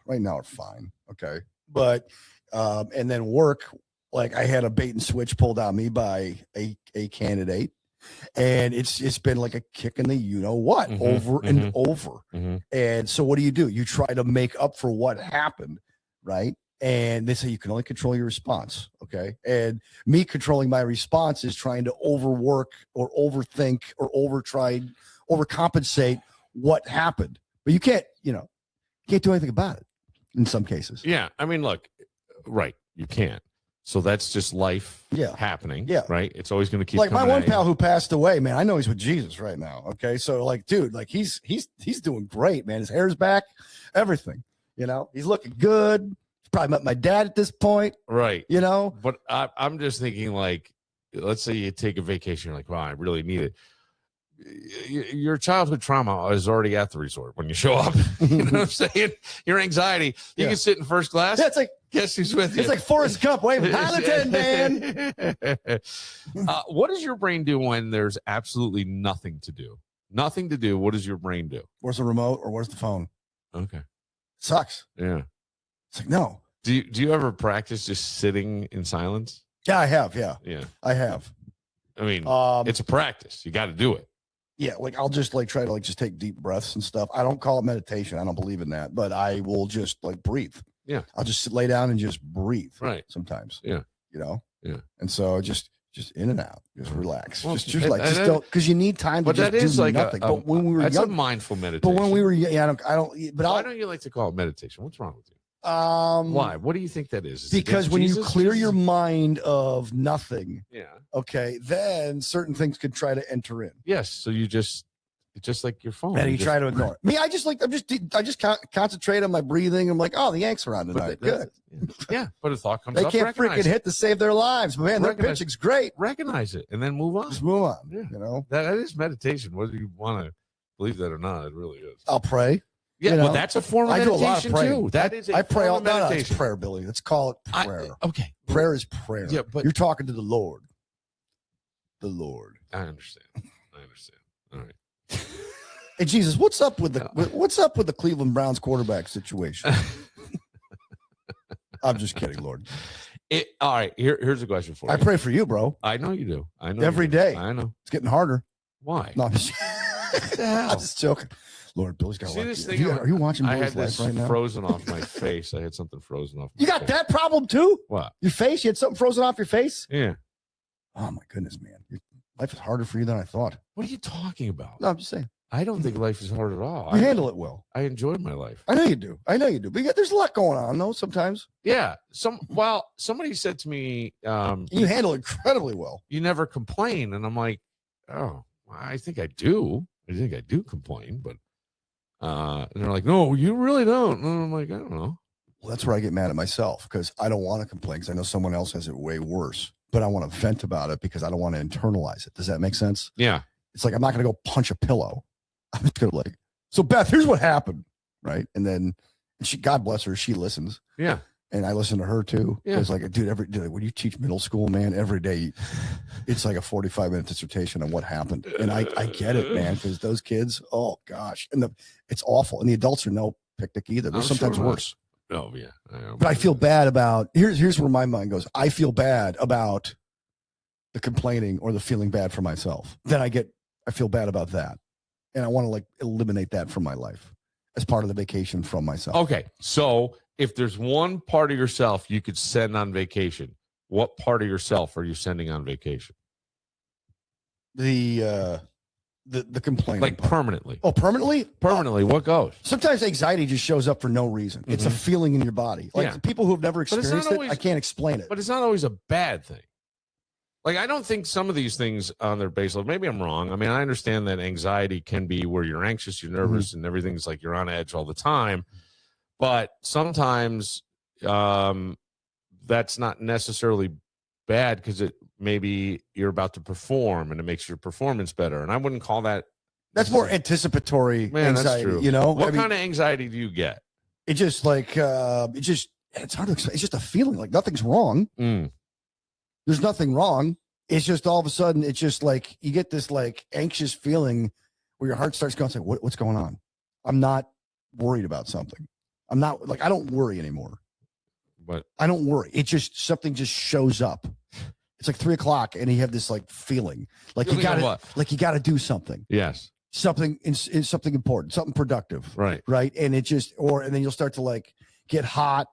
right now are fine. Okay. But and then work, like I had a bait and switch pulled on me by a candidate. And it's been like a kick in the over and over. And so what do? You try to make up for what happened, right? And they say you can only control your response. Okay. And me controlling my response is trying to overwork or overthink or overcompensate what happened. But you can't do anything about it in some cases. Yeah. I mean, look, right. You can't. So that's just life happening. Yeah. Right. It's always going to keep like my coming one at you. pal who passed away, man. I know he's with Jesus right now. Okay. So dude, he's doing great, man. His hair's back, everything, he's looking good. He's probably met my dad at this point. Right. But I'm just thinking, like, let's say you take a vacation. You're like, wow, I really need it. Your childhood trauma is already at the resort when you show up. You know what I'm saying? Your anxiety, you can sit in first class. Yeah, it's like, guess who's with you? It's like Forrest Gump waving, pilot in, man. What does your brain do when there's absolutely nothing to do? Nothing to do. What does your brain do? Where's the remote or where's the phone? Okay. Sucks. Yeah. It's like, no. Do you ever practice just sitting in silence? Yeah, I have. Yeah. Yeah. I have. I mean, it's a practice. You got to do it. Yeah, I'll just try to just take deep breaths and stuff. I don't call it meditation. I don't believe in that, but I will just breathe. Yeah. I'll just lay down and just breathe. Right. Sometimes. Yeah. Yeah. And so just in and out, just relax. Well, just don't, because you need time to just do like nothing. But when we were that's young, a mindful meditation. but when we were young, I don't. But why don't you like to call it meditation? What's wrong with you? Why? What do you think that is? Because when you clear your mind of nothing, yeah, okay, then certain things could try to enter in. yes. So it's just like your phone. And you try to ignore it. Me, I just concentrate on my breathing. I'm like, oh, the Yanks are on tonight. Good. Yeah, but a thought comes They up. can't freaking hit to save their lives. But man, their pitching's great. Recognize it and then move on. Just move on. Yeah. You know, that is meditation, whether you want to believe that or not. It really is. I'll pray. Yeah, you know? well, that's a form of I do meditation a lot of praying. too. That is I pray all meditation. night. It's prayer, Billy. Let's call it prayer. Okay. Prayer is prayer. Yeah, but you're talking to the Lord. The Lord. I understand. All right. Hey, Jesus, what's up with the Cleveland Browns quarterback situation? I'm just kidding, Lord. All right. Here's a question for you. I pray for you, bro. I know you do. I know every day. I know. It's getting harder. Why? No, I'm just joking. Lord, Billy's got. See this thing? Are you watching I Billy's had this life right now? frozen off my face. I had something frozen off. You got that problem too? What? Your face? You had something frozen off your face? Yeah. Oh my goodness, man! Your life is harder for you than I thought. What are you talking about? No, I'm just saying. I don't think life is hard at all. You handle it well. I enjoy my life. I know you do. But there's a lot going on, though. Sometimes. Yeah. Somebody said to me, you handle it incredibly well. You never complain, and I'm like, oh, I think I do. I think I do complain, but and they're like, no, you really don't. And I'm like, I don't know. Well, that's where I get mad at myself because I don't want to complain because I know someone else has it way worse, but I want to vent about it because I don't want to internalize it. Does that make sense? Yeah. It's like I'm not going to go punch a pillow. I'm just going to like, so Beth, here's what happened, right? And then she, God bless her, she listens. Yeah. And I listen to her too. Yeah. It's like, dude, when you teach middle school, man, every day, it's like a 45-minute dissertation on what happened. And I get it, man, because those kids, oh gosh, and it's awful. And the adults are no picnic either. They're sometimes worse. Oh yeah. But I feel bad about here's where my mind goes. I feel bad about the complaining or the feeling bad for myself. Then I feel bad about that, and I want to like eliminate that from my life as part of the vacation from myself. Okay, so if there's one part of yourself you could send on vacation, what part of yourself are you sending on vacation? The complaining, like part. Permanently. Oh, permanently? Permanently, what goes? Sometimes anxiety just shows up for no reason. It's a feeling in your body. Like the people who have never experienced it, I can't explain it. But it's not always a bad thing. Like, I don't think some of these things on their base level, maybe I'm wrong. I mean, I understand that anxiety can be where you're anxious, you're nervous, and everything's like you're on edge all the time. But sometimes that's not necessarily bad because maybe you're about to perform and it makes your performance better. And I wouldn't call that. That's more anticipatory anxiety. That's true. You know, what kind of anxiety do you get? It just like it's hard to explain. It's just a feeling like nothing's wrong. There's nothing wrong. It's just all of a sudden, it's just like you get this like anxious feeling where your heart starts going, like, what's going on? I'm not worried about something. I'm not like, I don't worry anymore. But I don't worry. It just, something just shows up. It's like 3:00 and you have this like feeling like you got to do something. Yes. Something is something important, something productive. Right. Right. And it just, and then you'll start to like get hot.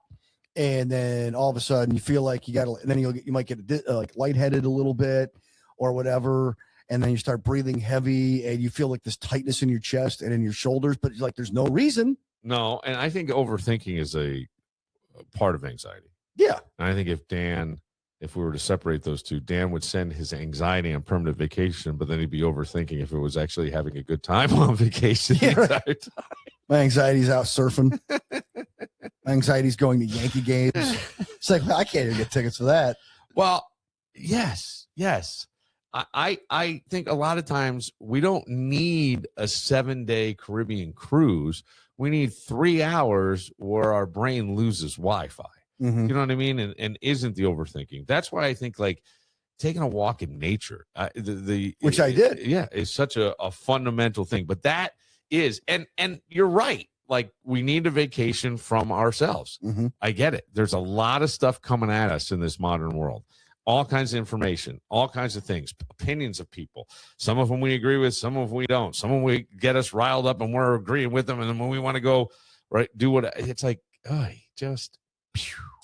And then all of a sudden you feel like you got to, and then you might get like lightheaded a little bit or whatever. And then you start breathing heavy and you feel like this tightness in your chest and in your shoulders, but it's like, there's no reason. No. And I think overthinking is a part of anxiety. Yeah. And I think if we were to separate those two, Dan would send his anxiety on permanent vacation, but then he'd be overthinking if it was actually having a good time on vacation the entire time. My anxiety's out surfing. My anxiety's going to Yankee games. It's like, I can't even get tickets for that. Well, yes. I think a lot of times we don't need a 7-day Caribbean cruise. We need 3 hours where our brain loses Wi-Fi. You know what I mean? And isn't the overthinking. That's why I think like taking a walk in nature, which I did. Yeah, is such a fundamental thing. But that is, and you're right. Like we need a vacation from ourselves. I get it. There's a lot of stuff coming at us in this modern world. All kinds of information, all kinds of things, opinions of people. Some of them we agree with, some of them we don't. Some of them we get us riled up and we're agreeing with them. And then when we want to go do what it's like, just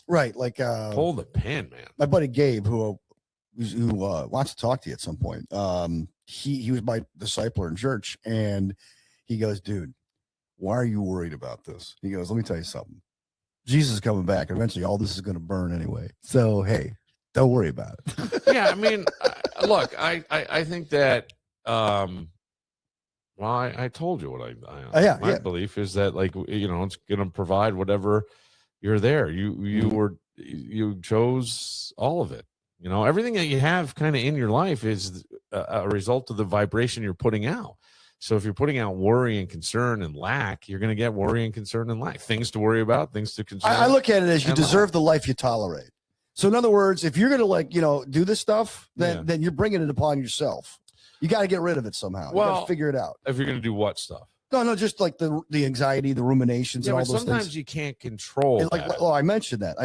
right. Like pull the pin, man. My buddy Gabe, who wants to talk to you at some point. He was my discipler in church, and he goes, dude, why are you worried about this? He goes, let me tell you something. Jesus is coming back. Eventually, all this is going to burn anyway. So, hey, don't worry about it. Yeah, I mean, look, I think that, well, I told you what my belief is that, like, you know, it's going to provide whatever you're there. You chose all of it. You know, everything that you have kind of in your life is a result of the vibration you're putting out. So if you're putting out worry and concern and lack, you're going to get worry and concern and lack. Things to worry about, things to concern. I look at it as you deserve the life you tolerate. So in other words, if you're going to, like, you know, do this stuff, then you're bringing it upon yourself. You got to get rid of it somehow. Well, you got to figure it out. If you're going to do what stuff? No, just like the anxiety, the ruminations, and all those things. Sometimes you can't control like, that. Oh, I mentioned that.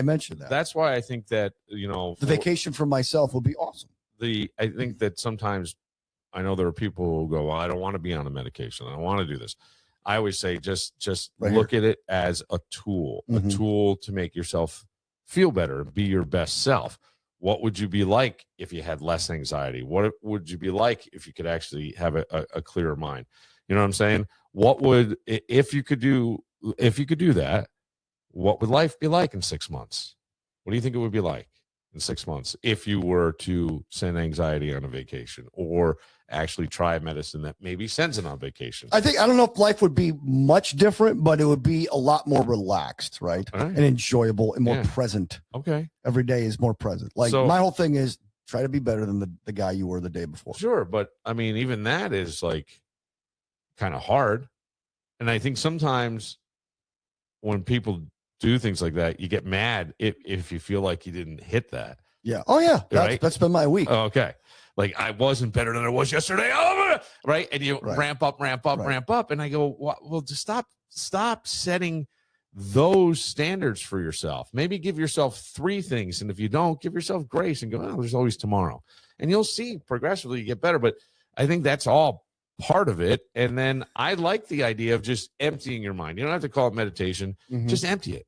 That's why I think that, you know, the vacation for myself would be awesome. I think that sometimes, I know there are people who go, well, I don't want to be on a medication. I don't want to do this. I always say, just right look at it as a tool, a tool to make yourself feel better, be your best self. What would you be like if you had less anxiety? What would you be like if you could actually have a clearer mind? You know what I'm saying? What would, if you could do that, what would life be like in 6 months? What do you think it would be like in 6 months if you were to send anxiety on a vacation, or actually try a medicine that maybe sends it on vacation? I don't know if life would be much different, but it would be a lot more relaxed, right? And enjoyable and more present. Okay. Every day is more present. Like, my whole thing is try to be better than the guy you were the day before. Sure. But I mean, even that is like kind of hard. And I think sometimes when people do things like that, you get mad if you feel like you didn't hit that. Yeah. Oh yeah. That's been my week. Okay. Like, I wasn't better than I was yesterday. Right. And you ramp up. And I go, well, just stop setting those standards for yourself. Maybe give yourself 3 things. And if you don't, give yourself grace and go, oh, there's always tomorrow. And you'll see progressively you get better. But I think that's all part of it. And then I like the idea of just emptying your mind. You don't have to call it meditation. Just empty it.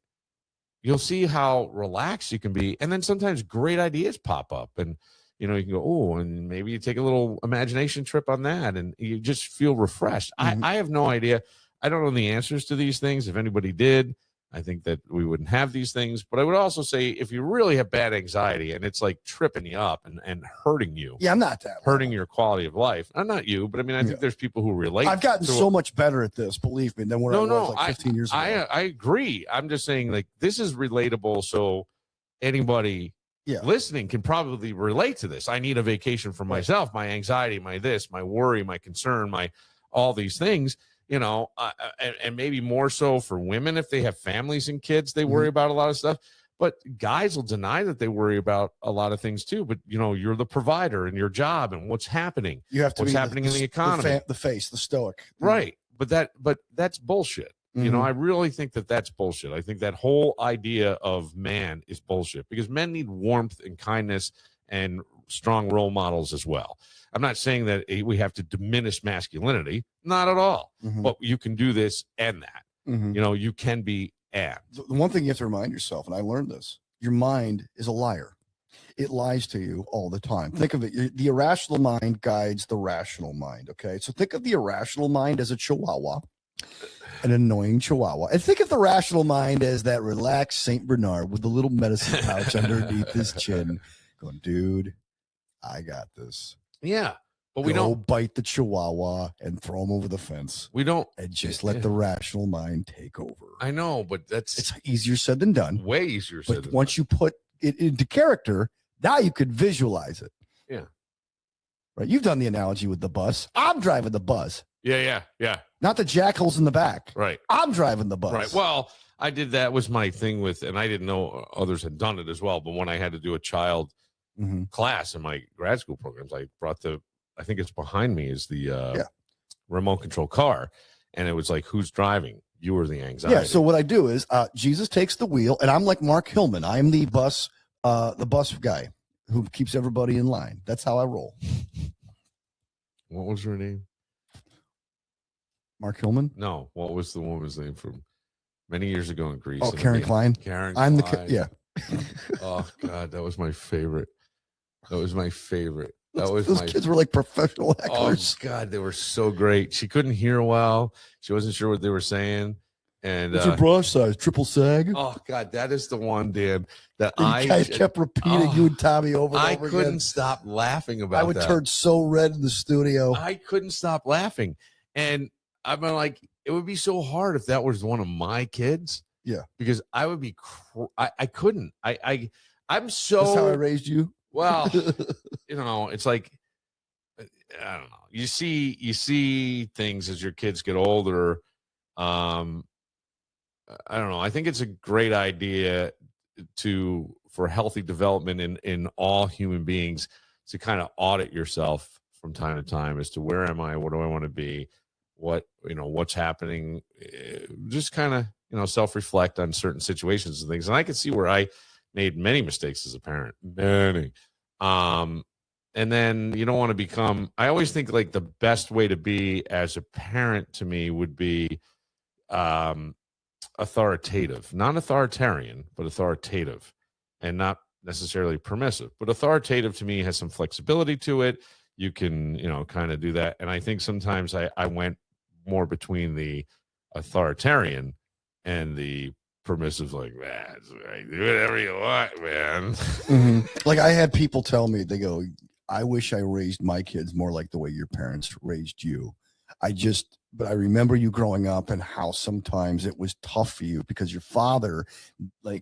You'll see how relaxed you can be. And then sometimes great ideas pop up, and, you know, you can go, oh, and maybe you take a little imagination trip on that, and you just feel refreshed. I have no idea. I don't know the answers to these things. If anybody did, I think that we wouldn't have these things. But I would also say, if you really have bad anxiety and it's like tripping you up and hurting you. Yeah, I'm not that. Hurting your quality of life. I'm not you, but I mean, I think there's people who relate. I've gotten so much better at this, believe me, than when I was like 15 years ago. I agree. I'm just saying, like, this is relatable. So anybody listening can probably relate to this. I need a vacation for myself, my anxiety, my this, my worry, my concern, my all these things. You know, and maybe more so for women if they have families and kids, they worry about a lot of stuff. But guys will deny that they worry about a lot of things too. But, you know, you're the provider in your job and what's happening. You have to what's be happening in the economy, the face, the stoic, right? But that's bullshit. You know, I really think that that's bullshit. I think that whole idea of man is bullshit, because men need warmth and kindness and strong role models as well. I'm not saying that we have to diminish masculinity, not at all. But you can do this and that. You know, you can be and. The one thing you have to remind yourself, and I learned this, your mind is a liar. It lies to you all the time. Think of it. The irrational mind guides the rational mind. Okay. So think of the irrational mind as a chihuahua, an annoying chihuahua. And think of the rational mind as that relaxed St. Bernard with the little medicine pouch underneath his chin going, dude, I got this. Yeah. But we Go don't bite the chihuahua and throw him over the fence. We don't. And just let the rational mind take over. I know, but it's easier said than done. Way easier said than done. Once you put it into character, now you could visualize it. Yeah. Right. You've done the analogy with the bus. I'm driving the bus. Yeah. Not the jackals in the back. Right. I'm driving the bus. Right. Well, I did that was my thing with, and I didn't know others had done it as well. But when I had to do a child class in my grad school programs, I brought I think it's behind me is the remote control car. And it was like, who's driving? You or the anxiety? Yeah. So what I do is Jesus takes the wheel, and I'm like Mark Hillman. I'm the bus guy who keeps everybody in line. That's how I roll. What was her name? Mark Hillman? No. What was the woman's name from many years ago in Greece? Oh, Karen Klein. Karen I'm Klein. Oh God, that was my favorite. Those kids were like professional hecklers. Oh God, they were so great. She couldn't hear well. She wasn't sure what they were saying. And what's your bra size? Triple sag? oh God, that is the one, Dan, that And you guys kept repeating you and Tommy over and over couldn't again. stop laughing about I would that. turn so red in the studio. I couldn't stop laughing. And I've been like, it would be so hard if that was one of my kids. Yeah. Because I would be, I couldn't. I'm so. That's how I raised you. Well, it's like, I don't know. You see things as your kids get older. I don't know. I think it's a great idea for healthy development in all human beings to kind of audit yourself from time to time as to where am I, what do I want to be, what's happening, just kind of self-reflect on certain situations and things. And I could see where I made many mistakes as a parent, many. And then you don't want to become, I always think like the best way to be as a parent to me would be authoritative, not authoritarian, but authoritative, and not necessarily permissive. But authoritative to me has some flexibility to it. You can, kind of do that. And I think sometimes I went more between the authoritarian and the permissive, like, man, do whatever you want, man. Mm-hmm. Like I had people tell me, they go, I wish I raised my kids more like the way your parents raised you. But I remember you growing up and how sometimes it was tough for you because your father, my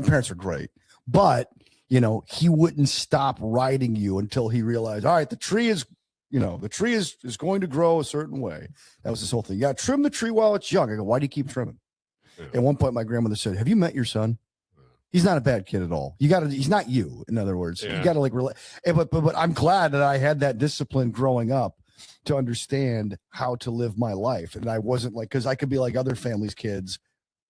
parents are great, but he wouldn't stop riding you until he realized, all right, the tree is going to grow a certain way. That was this whole thing. Yeah. Trim the tree while it's young. I go, why do you keep trimming? Yeah. At one point, my grandmother said, have you met your son? He's not a bad kid at all. He's not you. In other words, you got to relate. But I'm glad that I had that discipline growing up to understand how to live my life. And I wasn't like, because I could be like other families' kids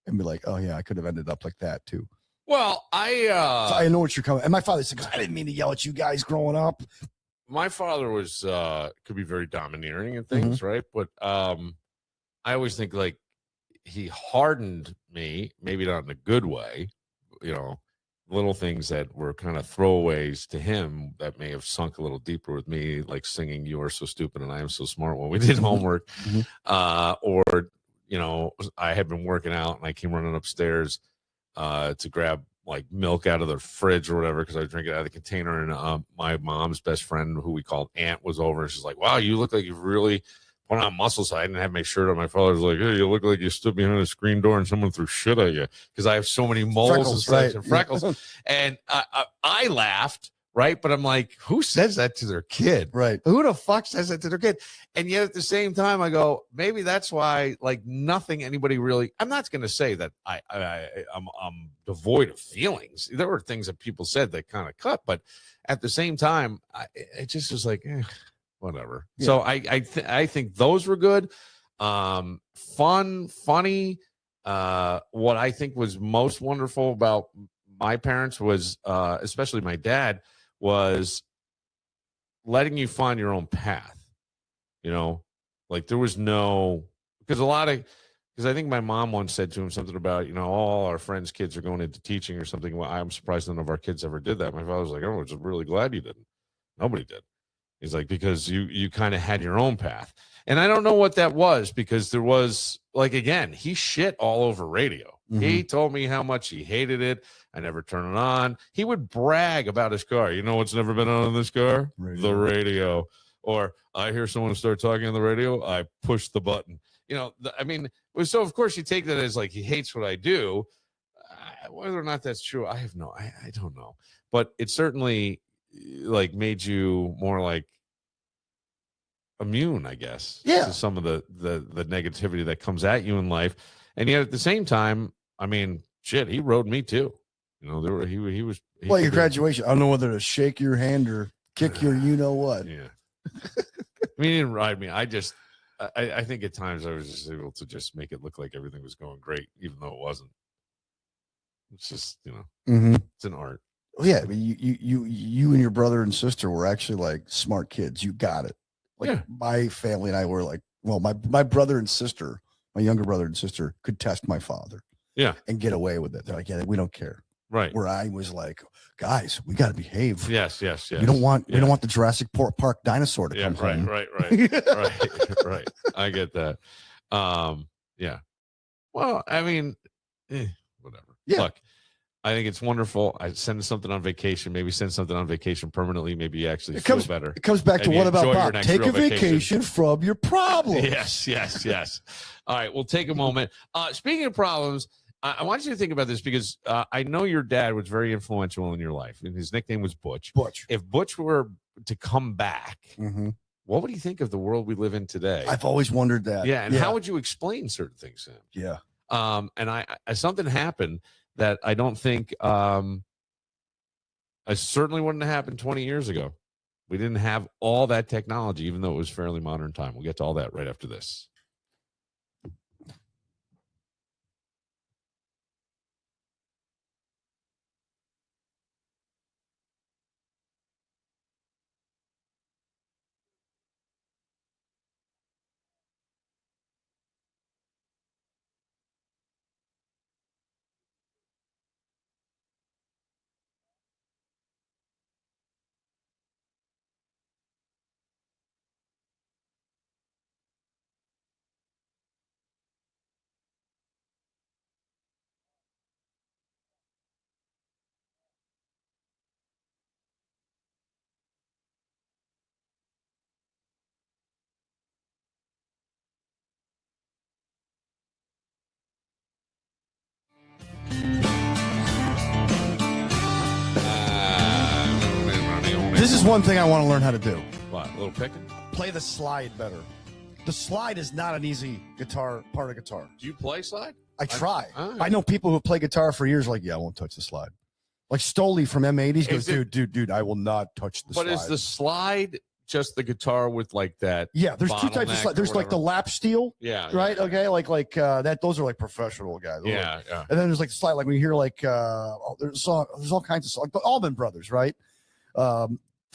and be like, oh yeah, I could have ended up like that too. Well, so I know what you're coming. And my father said, I didn't mean to yell at you guys growing up. My father was could be very domineering and things, right? But I always think like he hardened me, maybe not in a good way, little things that were kind of throwaways to him that may have sunk a little deeper with me, like singing "You Are So Stupid" and "I Am So Smart" when we did homework. Or I had been working out and I came running upstairs to grab like milk out of the fridge or whatever because I was drinking out of the container, and my mom's best friend, who we called Aunt, was over, and she's like, wow, you look like you've really put on muscle. So I didn't have my shirt on. My father was like, hey, you look like you stood behind a screen door and someone threw shit at you, because I have so many moles and freckles. And I laughed, right? But I'm like, who says that to their kid? Right. Who the fuck says that to their kid? And yet at the same time, I go, maybe that's why, like, nothing anybody really, I'm not going to say that I'm devoid of feelings. There were things that people said that kind of cut, but at the same time, it just was like, whatever. Yeah. So I think those were good. Fun, funny. What I think was most wonderful about my parents was, especially my dad, was letting you find your own path. Like there was no, because I think my mom once said to him something about, all our friends' kids are going into teaching or something. Well, I'm surprised none of our kids ever did that. My father was like, oh, I'm just really glad you didn't. Nobody did. He's like, because you kind of had your own path. And I don't know what that was, because there was, like, again, he shit all over radio. Mm-hmm. He told me how much he hated it. I never turn it on. He would brag about his car. You know what's never been on in this car? Radio. The radio. Or I hear someone start talking on the radio, I push the button. So of course you take that as like he hates what I do. Whether or not that's true, I don't know. But it certainly like made you more like immune, I guess, to some of the negativity that comes at you in life. And yet at the same time, I mean, shit, he rode me too. He was well, your graduation. I don't know whether to shake your hand or kick your what. Yeah. I mean, he didn't ride me. I think at times I was just able to just make it look like everything was going great, even though it wasn't. It's just, It's an art. Well, yeah, I mean, you and your brother and sister were actually like smart kids. You got it. Like my family and I were like, well, my brother and sister, my younger brother and sister could test my father. Yeah. And get away with it. They're like, yeah, we don't care. Right. Where I was like, guys, we got to behave. Yes. We don't want the Jurassic Park dinosaur to come home. Right. Right. I get that. Yeah. Well, I mean, whatever. Yeah. Look, I think it's wonderful. I send something on vacation, maybe send something on vacation permanently. Maybe you actually feel better. It comes back to And what you about enjoy your Bob? next Take real a vacation from your problems. Yes. All right, we'll take a moment. Speaking of problems, I want you to think about this because I know your dad was very influential in your life, and his nickname was Butch. Butch. If Butch were to come back, Mm-hmm. what would he think of the world we live in today? I've always wondered that. Yeah, and how would you explain certain things to him? Yeah. And I something happened that I don't think I certainly wouldn't have happened 20 years ago. We didn't have all that technology, even though it was fairly modern time. We'll get to all that right after this. This is one thing I want to learn how to do. What, a little picking? Play the slide better. The slide is not an easy part of guitar. Do you play slide? I try. Oh. I know people who play guitar for years like, yeah, I won't touch the slide. Like Stoley from M80s goes, dude, I will not touch the slide. But is the slide just the guitar with like that? Yeah, there's two types of slide. There's like the lap steel. Yeah. Right? Yeah. Okay. Like that. Those are like professional guys. Yeah. And then there's like the slide, like when you hear like there's all kinds of songs. The Allman Brothers, right?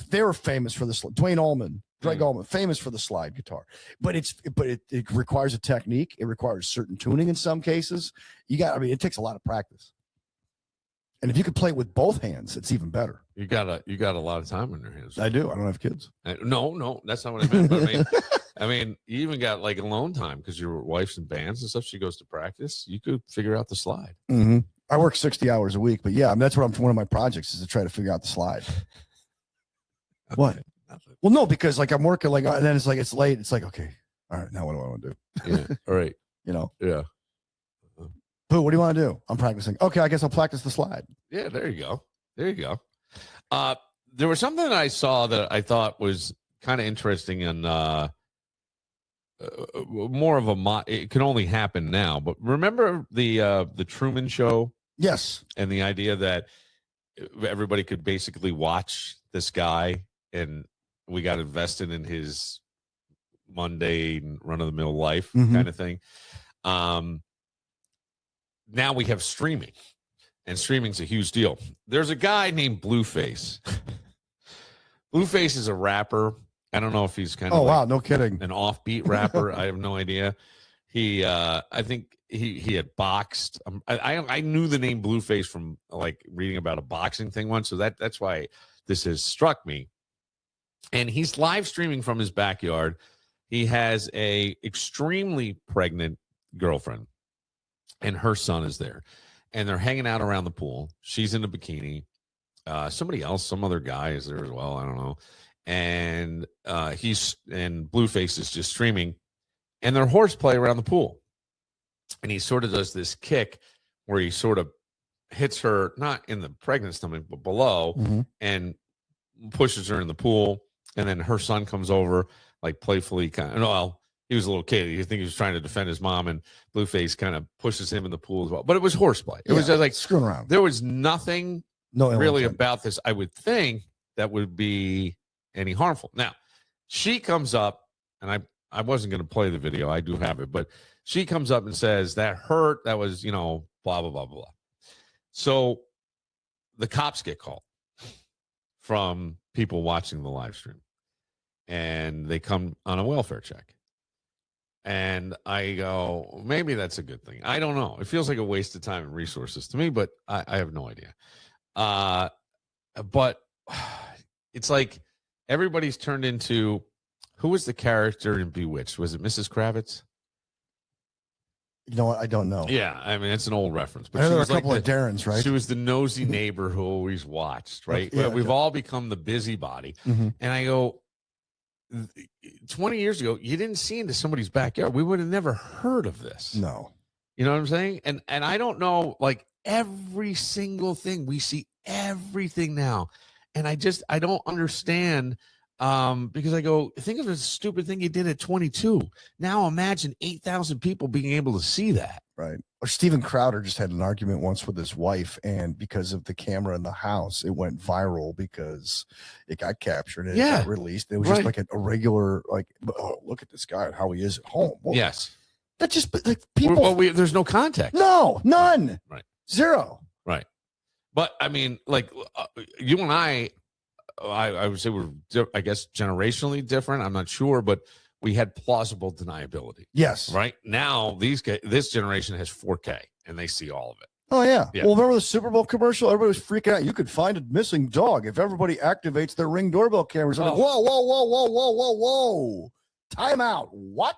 They were famous for this. Dwayne Allman, Greg Allman, famous for the slide guitar. But it requires a technique. It requires certain tuning in some cases. It takes a lot of practice. And if you could play it with both hands, it's even better. You got a lot of time on your hands. I do. I don't have kids. No, that's not what I meant. But I mean, you even got like alone time because your wife's in bands and stuff. She goes to practice. You could figure out the slide. Mm-hmm. I work 60 hours a week, but yeah, that's what one of my projects is to try to figure out the slide. What? Nothing. Well, no, because like I'm working like, and then it's like, it's late. It's like, okay, all right, now what do I want to do? Yeah. All right. Yeah. Boo, what do you want to do? I'm practicing. Okay, I guess I'll practice the slide. Yeah, there you go. There was something that I saw that I thought was kind of interesting and more of it can only happen now. But remember the Truman Show? Yes. And the idea that everybody could basically watch this guy and we got invested in his mundane run-of-the-mill life kind of thing. Now we have streaming, and streaming's a huge deal. There's a guy named Blueface. Blueface is a rapper. I don't know if he's kind of wow, no kidding, an offbeat rapper. I have no idea. I think he had boxed. I knew the name Blueface from like reading about a boxing thing once, so that's why this has struck me. And he's live streaming from his backyard. He has a extremely pregnant girlfriend, and her son is there, and they're hanging out around the pool. She's in a bikini. Somebody else, some other guy is there as well. I don't know. And Blueface is just streaming, and they're horseplay around the pool. And he sort of does this kick where he sort of hits her, not in the pregnant stomach, but below, and pushes her in the pool. And then her son comes over, like playfully he was a little kid. You think he was trying to defend his mom, and Blueface kind of pushes him in the pool as well. But it was horseplay. It was just like screwing around. There was nothing really about this, I would think, that would be any harmful. Now, she comes up, and I wasn't going to play the video. I do have it, but she comes up and says, that hurt. That was, blah, blah, blah, blah. So the cops get called from people watching the live stream, and they come on a welfare check. And I go, maybe that's a good thing. I don't know. It feels like a waste of time and resources to me, but I have no idea. But it's like everybody's turned into, who was the character in Bewitched? Was it Mrs. Kravitz? You know what? I don't know. Yeah, I mean it's an old reference, I but know she there are a was like couple of Darrens, right? She was the nosy neighbor who always watched, right? Yeah, We've all become the busybody, Mhm. and I go, 20 years ago, you didn't see into somebody's backyard. We would have never heard of this. No. You know what I'm saying? And I don't know, like every single thing we see, everything now, and I don't understand. Because I go, think of the stupid thing you did at 22. Now imagine 8,000 people being able to see that. Right. Or Steven Crowder just had an argument once with his wife, and because of the camera in the house, it went viral because it got captured and it got released. It was just like a regular, like, oh, look at this guy and how he is at home. Well, yes. That just like people. There's no context. No, none. Right. Zero. Right. But I mean, like you and I would say we're, I guess, generationally different. I'm not sure, but we had plausible deniability. Yes. Right now, this generation has 4K and they see all of it. Oh, yeah. Well, remember the Super Bowl commercial? Everybody was freaking out. You could find a missing dog if everybody activates their Ring doorbell cameras. Like, whoa. Time out. What?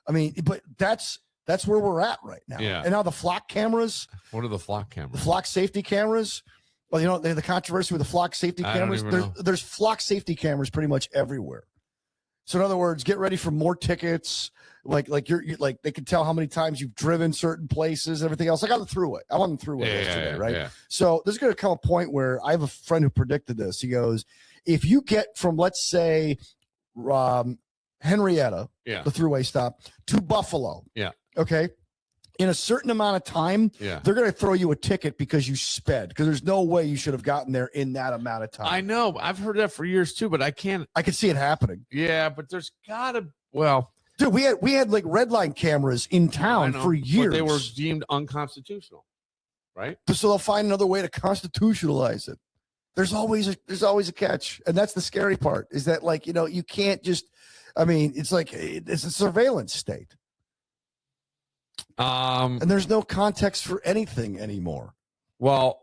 I mean, but that's where we're at right now. Yeah. And now the flock cameras. What are the flock cameras? The flock safety cameras. Well, you know, the controversy with the flock safety cameras. There's flock safety cameras pretty much everywhere. So in other words, get ready for more tickets. Like you're like they can tell how many times you've driven certain places, everything else. Like on the throughway. I'm on the throughway yesterday, right? Yeah. So there's going to come a point where I have a friend who predicted this. He goes, if you get from, let's say, Henrietta, the throughway stop, to Buffalo, okay, in a certain amount of time, they're going to throw you a ticket because you sped, because there's no way you should have gotten there in that amount of time. I know. I've heard that for years too, but I can see it happening. Yeah, but there's gotta, dude, we had like red line cameras in town for years. But they were deemed unconstitutional, right? So they'll find another way to constitutionalize it. There's always a catch, and that's the scary part. Is that, like, you know, you can't just. I mean, it's like it's a surveillance state. And there's no context for anything anymore. Well,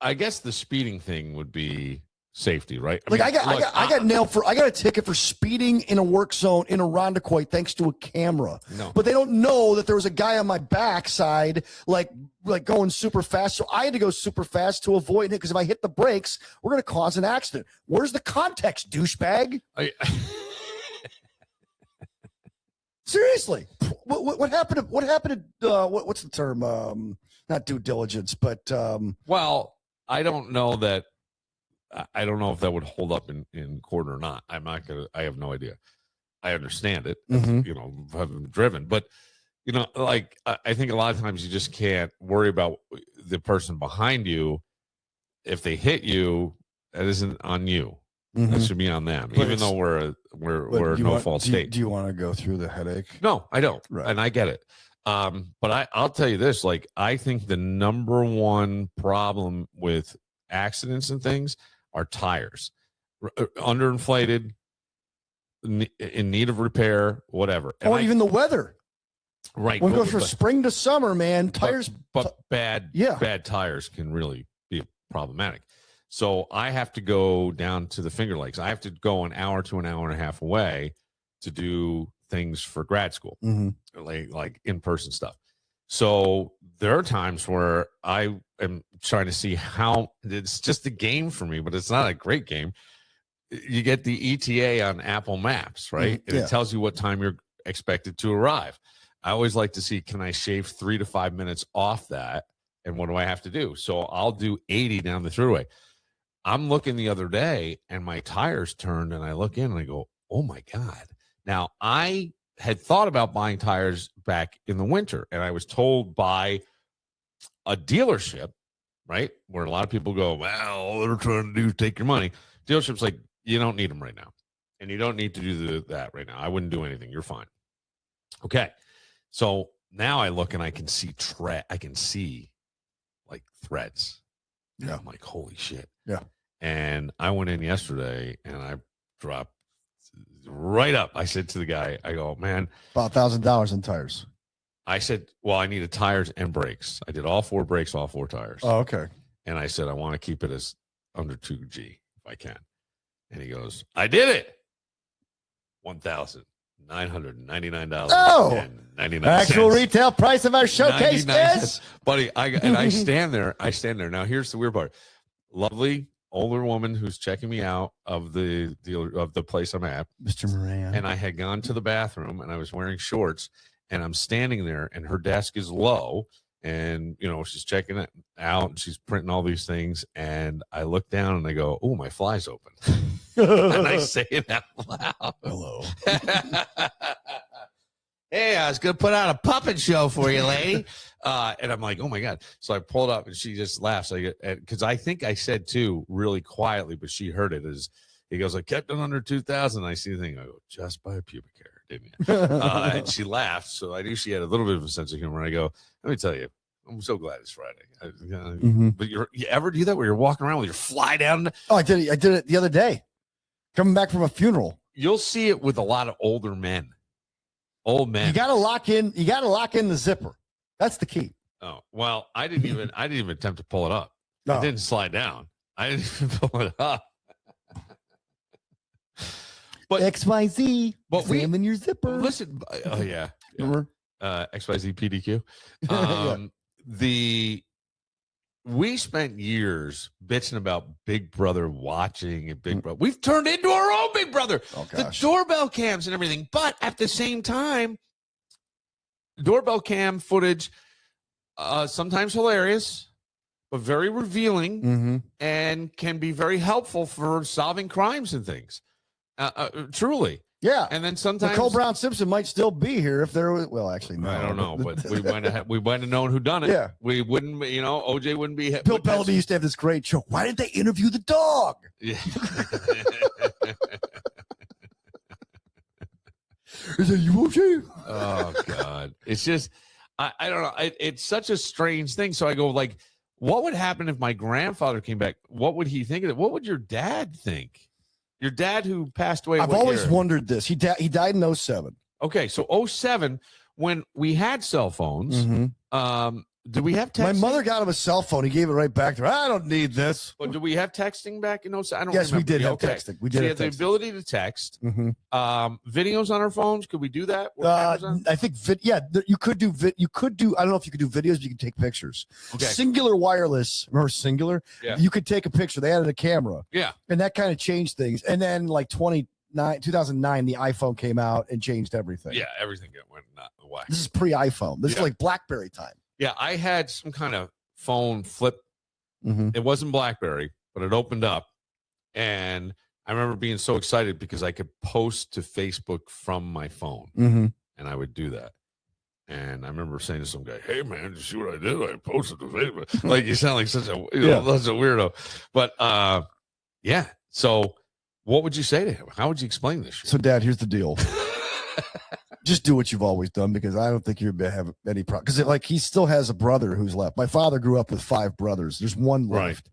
I guess the speeding thing would be safety, right? I got nailed for. I got a ticket for speeding in a work zone in Irondequoit thanks to a camera. No. But they don't know that there was a guy on my backside, like going super fast. So I had to go super fast to avoid it, because if I hit the brakes, we're going to cause an accident. Where's the context, douchebag? Seriously, what happened to what's the term? Not due diligence, but well, I don't know that. I don't know if that would hold up in court or not. I'm not gonna. I have no idea. I understand it. You know, having driven, but you know, like I think a lot of times you just can't worry about the person behind you. If they hit you, that isn't on you. That should be on them, But even though we're a no fault state. Do you want to go through the headache? No, I don't, Right. and I get it. But I'll tell you this: like, I think the number one problem with accidents and things are tires, underinflated, in need of repair, whatever. Or even the weather. Right. When it goes from spring to summer, man, tires. But bad tires can really be problematic. So I have to go down to the Finger Lakes. I have to go an hour to an hour and a half away to do things for grad school, like in-person stuff. So there are times where I am trying to see how it's just a game for me, but it's not a great game. You get the ETA on Apple Maps, right? And it tells you what time you're expected to arrive. I always like to see, can I shave 3 to 5 minutes off that? And what do I have to do? So I'll do 80 down the thruway. I'm looking the other day and my tires turned, and I look in and I go, oh my God. Now, I had thought about buying tires back in the winter, and I was told by a dealership, right, where a lot of people go, well, all they're trying to do is take your money. Dealership's like, you don't need them right now, and you don't need to do that right now. I wouldn't do anything. You're fine. Okay. So now I look and I can see like threads. Yeah. I'm like, holy shit. Yeah. And I went in yesterday and I dropped right up. I said to the guy, I go, man, about $1,000 in tires. I said, well, I needed tires and brakes. I did all 4 brakes, all 4 tires. Oh, okay. And I said, I want to keep it as under 2G if I can. And he goes, I did it. $1,000. $999. Oh, and 99 actual cents. retail price of our showcase 99 is cents. Buddy, I stand there. I stand there. Now, here's the weird part. Lovely older woman who's checking me out of the place I'm at, Mr. Moran. and I had gone to the bathroom, and I was wearing shorts, and I'm standing there, and her desk is low, and she's checking it out, and she's printing all these things, and I look down and I go, "Oh, my fly's open," and I say it out loud. Hello. Hey, I was gonna put on a puppet show for you, lady. And I'm like, oh my God. So I pulled up and she just laughs. Because I think I said too really quietly, but she heard it as he goes, I kept it under 2,000. I see the thing. I go, just by a pubic hair, didn't you? And she laughed. So I knew she had a little bit of a sense of humor. And I go, let me tell you, I'm so glad it's Friday. But you ever do that where you're walking around with your fly down? Oh, I did it. I did it the other day. Coming back from a funeral. You'll see it with a lot of older men. Old men. You got to lock in. You got to lock in the zipper. That's the key. Oh, well, I didn't even attempt to pull it up. No. I didn't slide down. I didn't even pull it up. But XYZ. But examine your zipper. Listen. Oh yeah. Remember? XYZ PDQ. Yeah. We spent years bitching about Big Brother watching and Big Brother. We've turned into our own Big Brother. Oh, the doorbell cams and everything. But at the same time, doorbell cam footage, sometimes hilarious, but very revealing and can be very helpful for solving crimes and things. Truly. Yeah. And then sometimes Nicole Brown Simpson might still be here if there was, well, actually, no. I don't know, but we might have known who done it. Yeah. We wouldn't, OJ wouldn't be. Bill Bellamy used to have this great show. Why didn't they interview the dog? Yeah. Is that you, OJ? Oh God. It's just, I don't know. It's such a strange thing. So I go like, what would happen if my grandfather came back? What would he think of it? What would your dad think? Your dad who passed away. I've always wondered this. He died in 07. Okay. So 07, when we had cell phones, did we have texting? My mother got him a cell phone. He gave it right back to her. I don't need this. But do we have texting back in 07? I don't Yes, remember. we did have Okay. texting. We So did you have had the texting. ability to text. Videos on our phones. Could we do that? I think you could do I don't know if you could do videos, but you could take pictures. Okay. Singular Wireless, remember Singular? Yeah. You could take a picture. They added a camera. Yeah. And that kind of changed things. And then like 2009, the iPhone came out and changed everything. Yeah, everything went away. This is pre-iPhone. This is like BlackBerry time. Yeah, I had some kind of phone flip. It wasn't BlackBerry, but it opened up. And I remember being so excited because I could post to Facebook from my phone. And I would do that. And I remember saying to some guy, hey, man, did you see what I did? I posted to Facebook. Like, you sound like such a weirdo. But, yeah. So what would you say to him? How would you explain this shit? So, Dad, here's the deal. Just do what you've always done because I don't think you're going to have any problem. Because like he still has a brother who's left. My father grew up with 5 brothers. There's one left.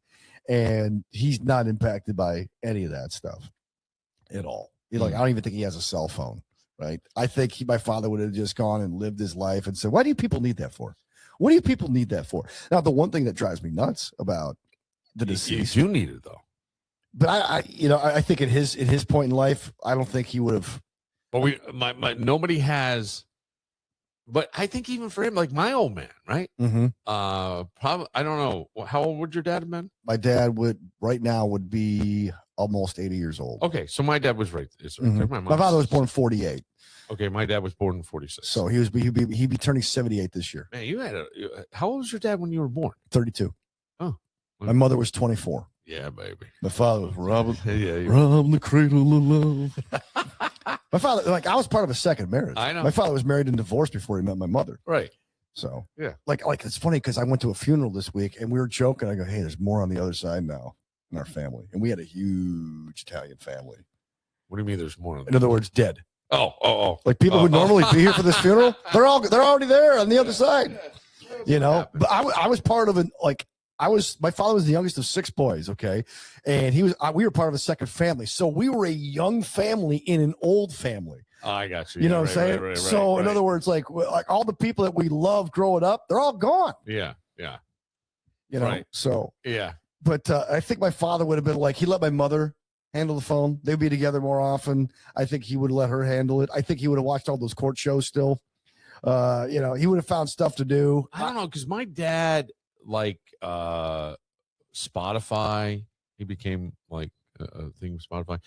And he's not impacted by any of that stuff at all. I don't even think he has a cell phone, right? I think my father would have just gone and lived his life and said, why do you people need that for? What do you people need that for? Now, the one thing that drives me nuts about the deceased. You need it, though. But I think at his point in life, I don't think he would have. But nobody has. But I think even for him, like my old man, right? Probably, I don't know. How old would your dad have been? My dad would be almost 80 years old. Okay, so my dad was right. My father was born in 48. Okay, my dad was born in 46. So he'd be turning 78 this year. Man, how old was your dad when you were born? 32. Oh, my mother was 24. Yeah, baby. My father was robbing the cradle of love. My father, I was part of a second marriage. I know. My father was married and divorced before he met my mother. Right. So yeah, like it's funny because I went to a funeral this week and we were joking. I go, hey, there's more on the other side now in our family, and we had a huge Italian family. What do you mean? There's more? In other words, dead. Oh. Like people would normally be here for this funeral. They're already there on the other side. But I was part of it. My father was the youngest of 6 boys. Okay. And we were part of a second family. So we were a young family in an old family. Oh, I got you. You know what I'm saying? Right, so in other words, like all the people that we loved growing up, they're all gone. Yeah. So, yeah. But I think my father would have been like, he let my mother handle the phone. They'd be together more often. I think he would let her handle it. I think he would have watched all those court shows still. You know, he would have found stuff to do. I don't know, because my dad, like Spotify, he became like a thing with Spotify.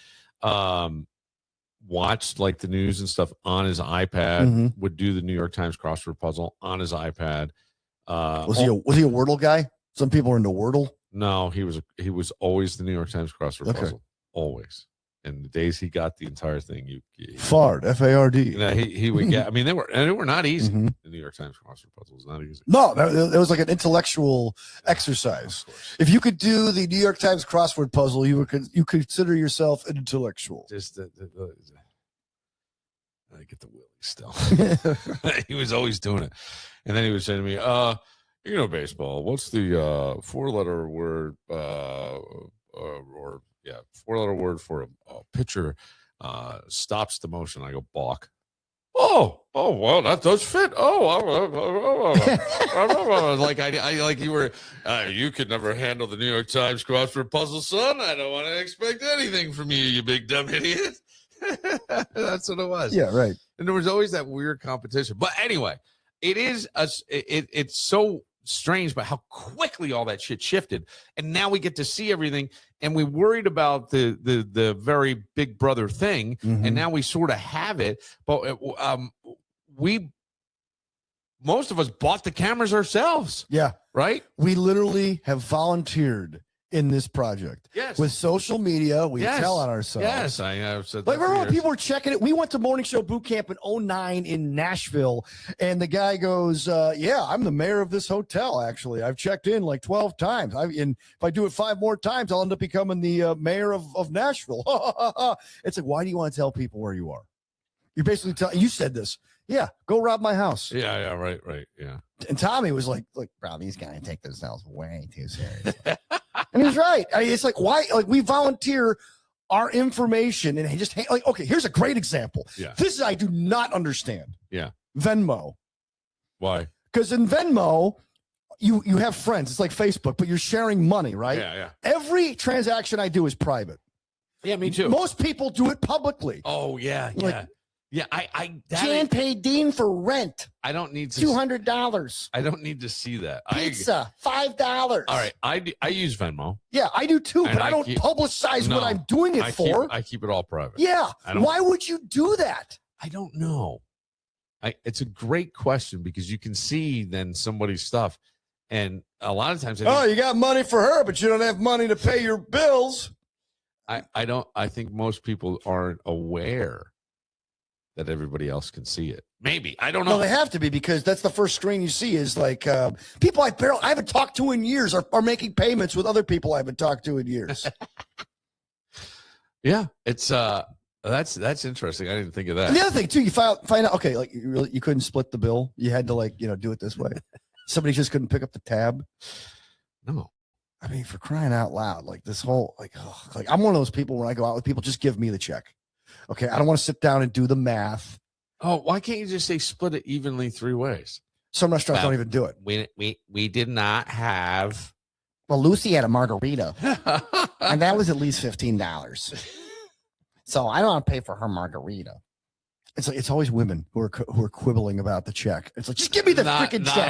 Watched like the news and stuff on his iPad, would do the New York Times crossword puzzle on his iPad. Was he a Wordle guy? Some people are into Wordle. No, he was always the New York Times crossword puzzle. Always. And the days he got the entire thing, Fard, F-A-R-D. You know, he would get. I mean, they were not easy. The New York Times crossword puzzles, not easy. No, it was like an intellectual exercise. If you could do the New York Times crossword puzzle, you consider yourself an intellectual. Just I get the willy still. He was always doing it, and then he would say to me, you know, baseball. What's the four-letter word? Four-letter word for a pitcher stops the motion. I go balk. Oh, well, that does fit. Like I like you were. You could never handle the New York Times crossword puzzle, son. I don't want to expect anything from you, you big dumb idiot. That's what it was. Yeah, right. And there was always that weird competition. But anyway, it's so strange, but how quickly all that shit shifted, and now we get to see everything, and we worried about the very big brother thing, and now we sort of have it, but most of us bought the cameras ourselves. Yeah, right. We literally have volunteered in this project. Yes. With social media, we tell on ourselves. Yes, I have said like, that. remember when people were checking it? We went to Morning Show Boot Camp in 2009 in Nashville, and the guy goes, yeah, I'm the mayor of this hotel, actually. I've checked in like 12 times. And if I do it 5 more times, I'll end up becoming the mayor of Nashville. It's like, why do you want to tell people where you are? You're basically telling, you said this. Yeah, go rob my house. Yeah, right, yeah. And Tommy was like, bro, these guys take themselves way too serious. And he's right. It's like, why? Like, we volunteer our information and just like, okay, here's a great example. Yeah. This I do not understand. Yeah. Venmo. Why? Because in Venmo, you have friends. It's like Facebook, but you're sharing money, right? Yeah. Every transaction I do is private. Yeah, me too. Most people do it publicly. Oh, yeah. Yeah, Jan paid Dean for rent. I don't need to $200. I don't need to see that. Pizza, $5. All right, I use Venmo. Yeah, I do too, And but I don't publicize what I'm doing it for. I keep it all private. Yeah. Why would you do that? I don't know. It's a great question because you can see then somebody's stuff, and a lot of times, you got money for her, but you don't have money to pay your bills. I think most people aren't aware that everybody else can see it. Maybe. I don't know. No, they have to be, because that's the first screen you see is like people I haven't talked to in years are making payments with other people I haven't talked to in years. Yeah, it's that's interesting. I didn't think of that. And the other thing too, you find out, okay, like you couldn't split the bill. You had to do it this way. Somebody just couldn't pick up the tab. No. I mean, for crying out loud, like this whole like I'm one of those people when I go out with people, just give me the check. Okay, I don't want to sit down and do the math. Oh, why can't you just say split it evenly 3 ways? Some restaurants don't even do it. We did not have. Well, Lucy had a margarita, and that was at least $15. So I don't want to pay for her margarita. It's like it's always women who are quibbling about the check. It's like, just give me the freaking check.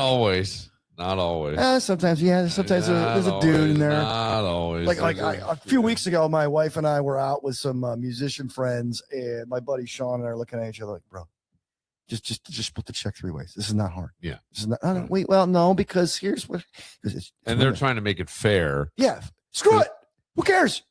Not always. Sometimes, yeah. Sometimes there's a dude in there. Not always. A few weeks ago, my wife and I were out with some musician friends, and my buddy Sean and I are looking at each other like, bro, just split the check 3 ways. This is not hard. Yeah. This is not. Wait, well, no, because here's what. It's and they're trying to make it fair. Yeah. Screw it. Who cares?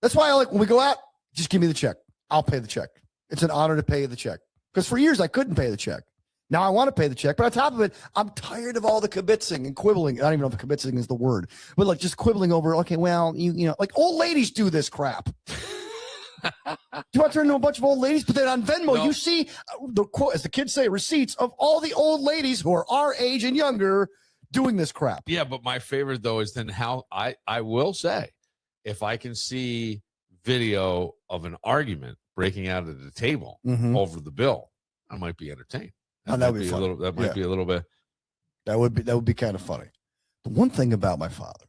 That's why I like when we go out, just give me the check. I'll pay the check. It's an honor to pay the check. Because for years I couldn't pay the check. Now I want to pay the check, but on top of it, I'm tired of all the kibitzing and quibbling. I don't even know if kibitzing is the word, but like just quibbling over, okay, well, you know, like old ladies do this crap. Do you want to turn into a bunch of old ladies? But then on Venmo, you see the quote, as the kids say, receipts of all the old ladies who are our age and younger doing this crap. Yeah, but my favorite though is then how I will say, if I can see video of an argument breaking out at the table over the bill, I might be entertained. That would be fun. That might be a little bit. That would be kind of funny. The one thing about my father,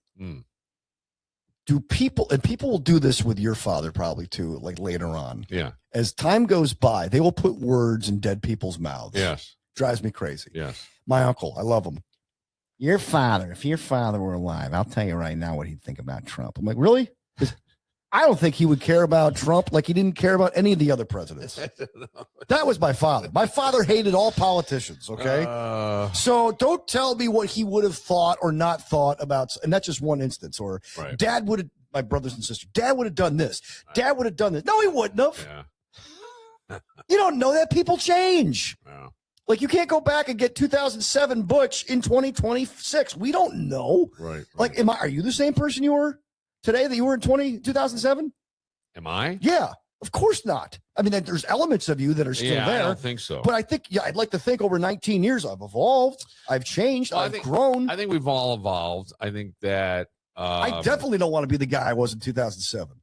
do people will do this with your father probably too, like later on. Yeah. As time goes by, they will put words in dead people's mouths. Yes. Drives me crazy. Yes. My uncle, I love him. Your father, if your father were alive, I'll tell you right now what he'd think about Trump. I'm like, really? I don't think he would care about Trump like he didn't care about any of the other presidents. That was my father. My father hated all politicians, okay? So don't tell me what he would have thought or not thought about, and that's just one instance. Or Dad would have, my brothers and sisters, Dad would have done this. Dad would have done this. No, he wouldn't have. Yeah. You don't know that. People change. Yeah. Like, you can't go back and get 2007 Butch in 2026. We don't know. Right. Like, are you the same person you were today that you were in 2007? Am I? Yeah, of course not. I mean, there's elements of you that are still there. I don't think so. But I think, I'd like to think over 19 years, I've evolved, I've changed, I've grown. I think we've all evolved. I think that I definitely don't want to be the guy I was in 2007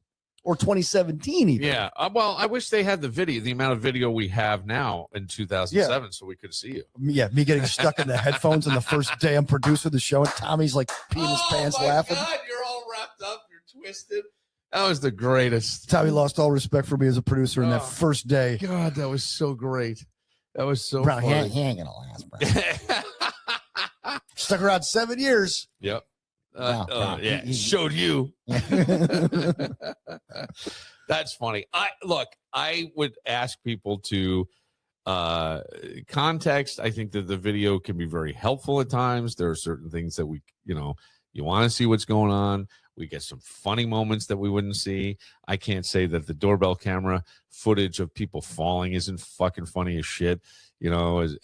or 2017 even. Yeah. Well, I wish they had the amount of video we have now in 2007 so we could see you. Yeah, me getting stuck in the headphones on the first day I'm producing the show and Tommy's like peeing his pants laughing. God, you're all wrapped up, you're twisted. That was the greatest. Tommy lost all respect for me as a producer in that first day. God, that was so great. That was so Bro, funny. he ain't gonna last, bro. Stuck around 7 years. Yep. Wow. Yeah, showed you. That's funny. I would ask people to context. I think that the video can be very helpful at times. There are certain things that you want to see what's going on. We get some funny moments that we wouldn't see. I can't say that the doorbell camera footage of people falling isn't fucking funny as shit,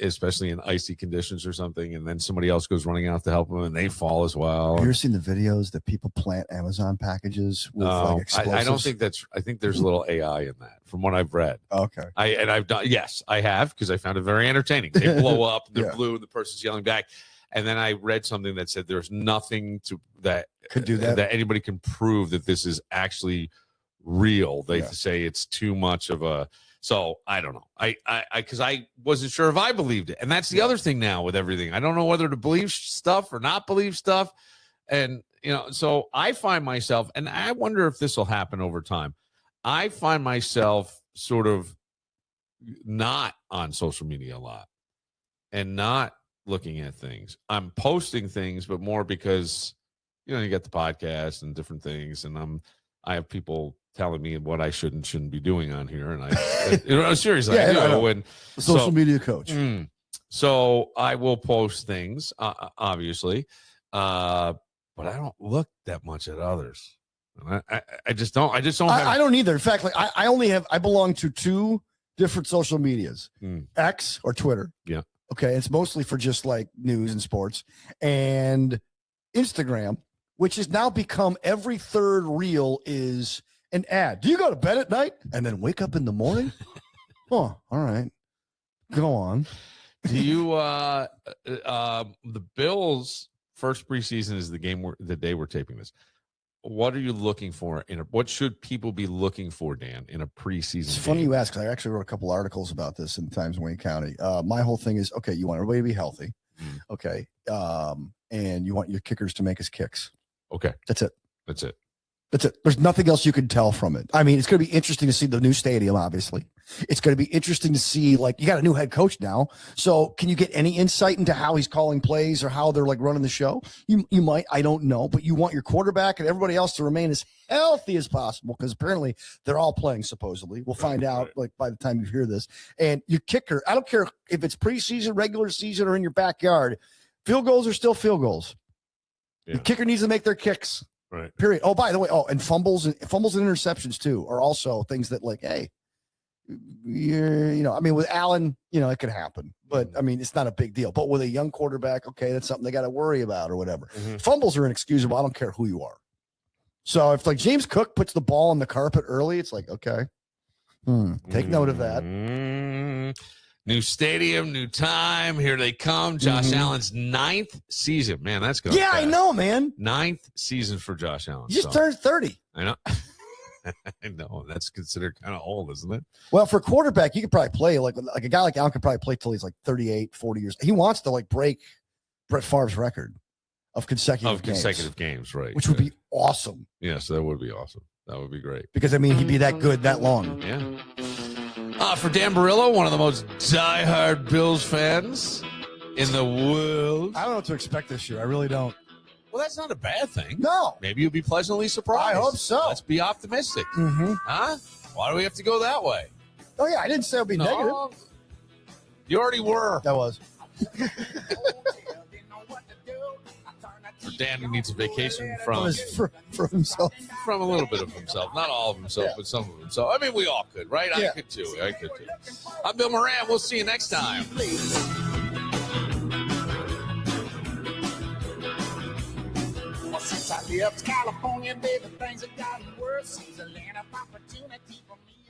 especially in icy conditions or something. And then somebody else goes running out to help them and they fall as well. Have you ever seen the videos that people plant Amazon packages with like explosives? I don't think I think there's a little AI in that from what I've read. Okay. I have, because I found it very entertaining. They blow up, they're blue, and the person's yelling back. And then I read something that said there's nothing that could do that anybody can prove that this is actually real. They say it's too much of a. So I don't know. Because I wasn't sure if I believed it, and that's the other thing now with everything. I don't know whether to believe stuff or not believe stuff, and so I find myself, and I wonder if this will happen over time. I find myself sort of not on social media a lot, and not looking at things. I'm posting things, but more because you get the podcast and different things, and I have people telling me what I should and shouldn't be doing on here, and I seriously, I know. And social media coach. So I will post things, obviously, but I don't look that much at others. I just don't. I don't either. In fact, like I belong to two different social medias, X or Twitter. Yeah. Okay, it's mostly for just like news and sports, and Instagram, which has now become every third reel is an ad. Do you go to bed at night and then wake up in the morning? Oh, all right. Go on. Do you the Bills' first preseason is the day we're taping this. What are you looking for what should people be looking for, Dan, in a preseason It's funny you ask, because I actually wrote a couple articles about this in Times Wayne County. My whole thing is, okay, you want everybody to be healthy. Okay. And you want your kickers to make us kicks. Okay. That's it. That's it. There's nothing else you can tell from it. I mean, it's going to be interesting to see the new stadium, obviously. It's going to be interesting to see, like, you got a new head coach now. So can you get any insight into how he's calling plays or how they're like running the show? You might, I don't know, but you want your quarterback and everybody else to remain as healthy as possible, because apparently they're all playing, supposedly. We'll find out like by the time you hear this. And your kicker, I don't care if it's preseason, regular season, or in your backyard, field goals are still field goals. The kicker needs to make their kicks. Right. Period. Oh, by the way, and fumbles and interceptions too are also things that, like, hey, I mean, with Allen, it could happen, but I mean, it's not a big deal. But with a young quarterback, okay, that's something they got to worry about or whatever. Fumbles are inexcusable. I don't care who you are. So if like James Cook puts the ball on the carpet early, it's like, okay, take note of that. New stadium, new time. Here they come. Josh Allen's 9th season. Man, that's good. Yeah, I know, man. 9th season for Josh Allen. He just turned 30. I know. I know. That's considered kind of old, isn't it? Well, for quarterback, you could probably play like a guy like Allen could probably play till he's like 38, 40 years. He wants to like break Brett Favre's record of consecutive games, right? Which would be awesome. Yes, that would be awesome. That would be great. Because, I mean, he'd be that good that long. Yeah. For Dan Barillo, one of the most diehard Bills fans in the world. I don't know what to expect this year. I really don't. Well, that's not a bad thing. No. Maybe you'll be pleasantly surprised. I hope so. Let's be optimistic. Mm-hmm. Huh? Why do we have to go that way? Oh, yeah. I didn't say it would be negative. You already were. That was. For Dan, who needs a vacation from himself. From a little bit of himself. Not all of himself, but some of himself. I mean, we all could, right? Yeah. I could too. I'm Bill Moran. We'll see you next time. Well, since I left California, baby, things have gotten worse. Seems a land of opportunity for me.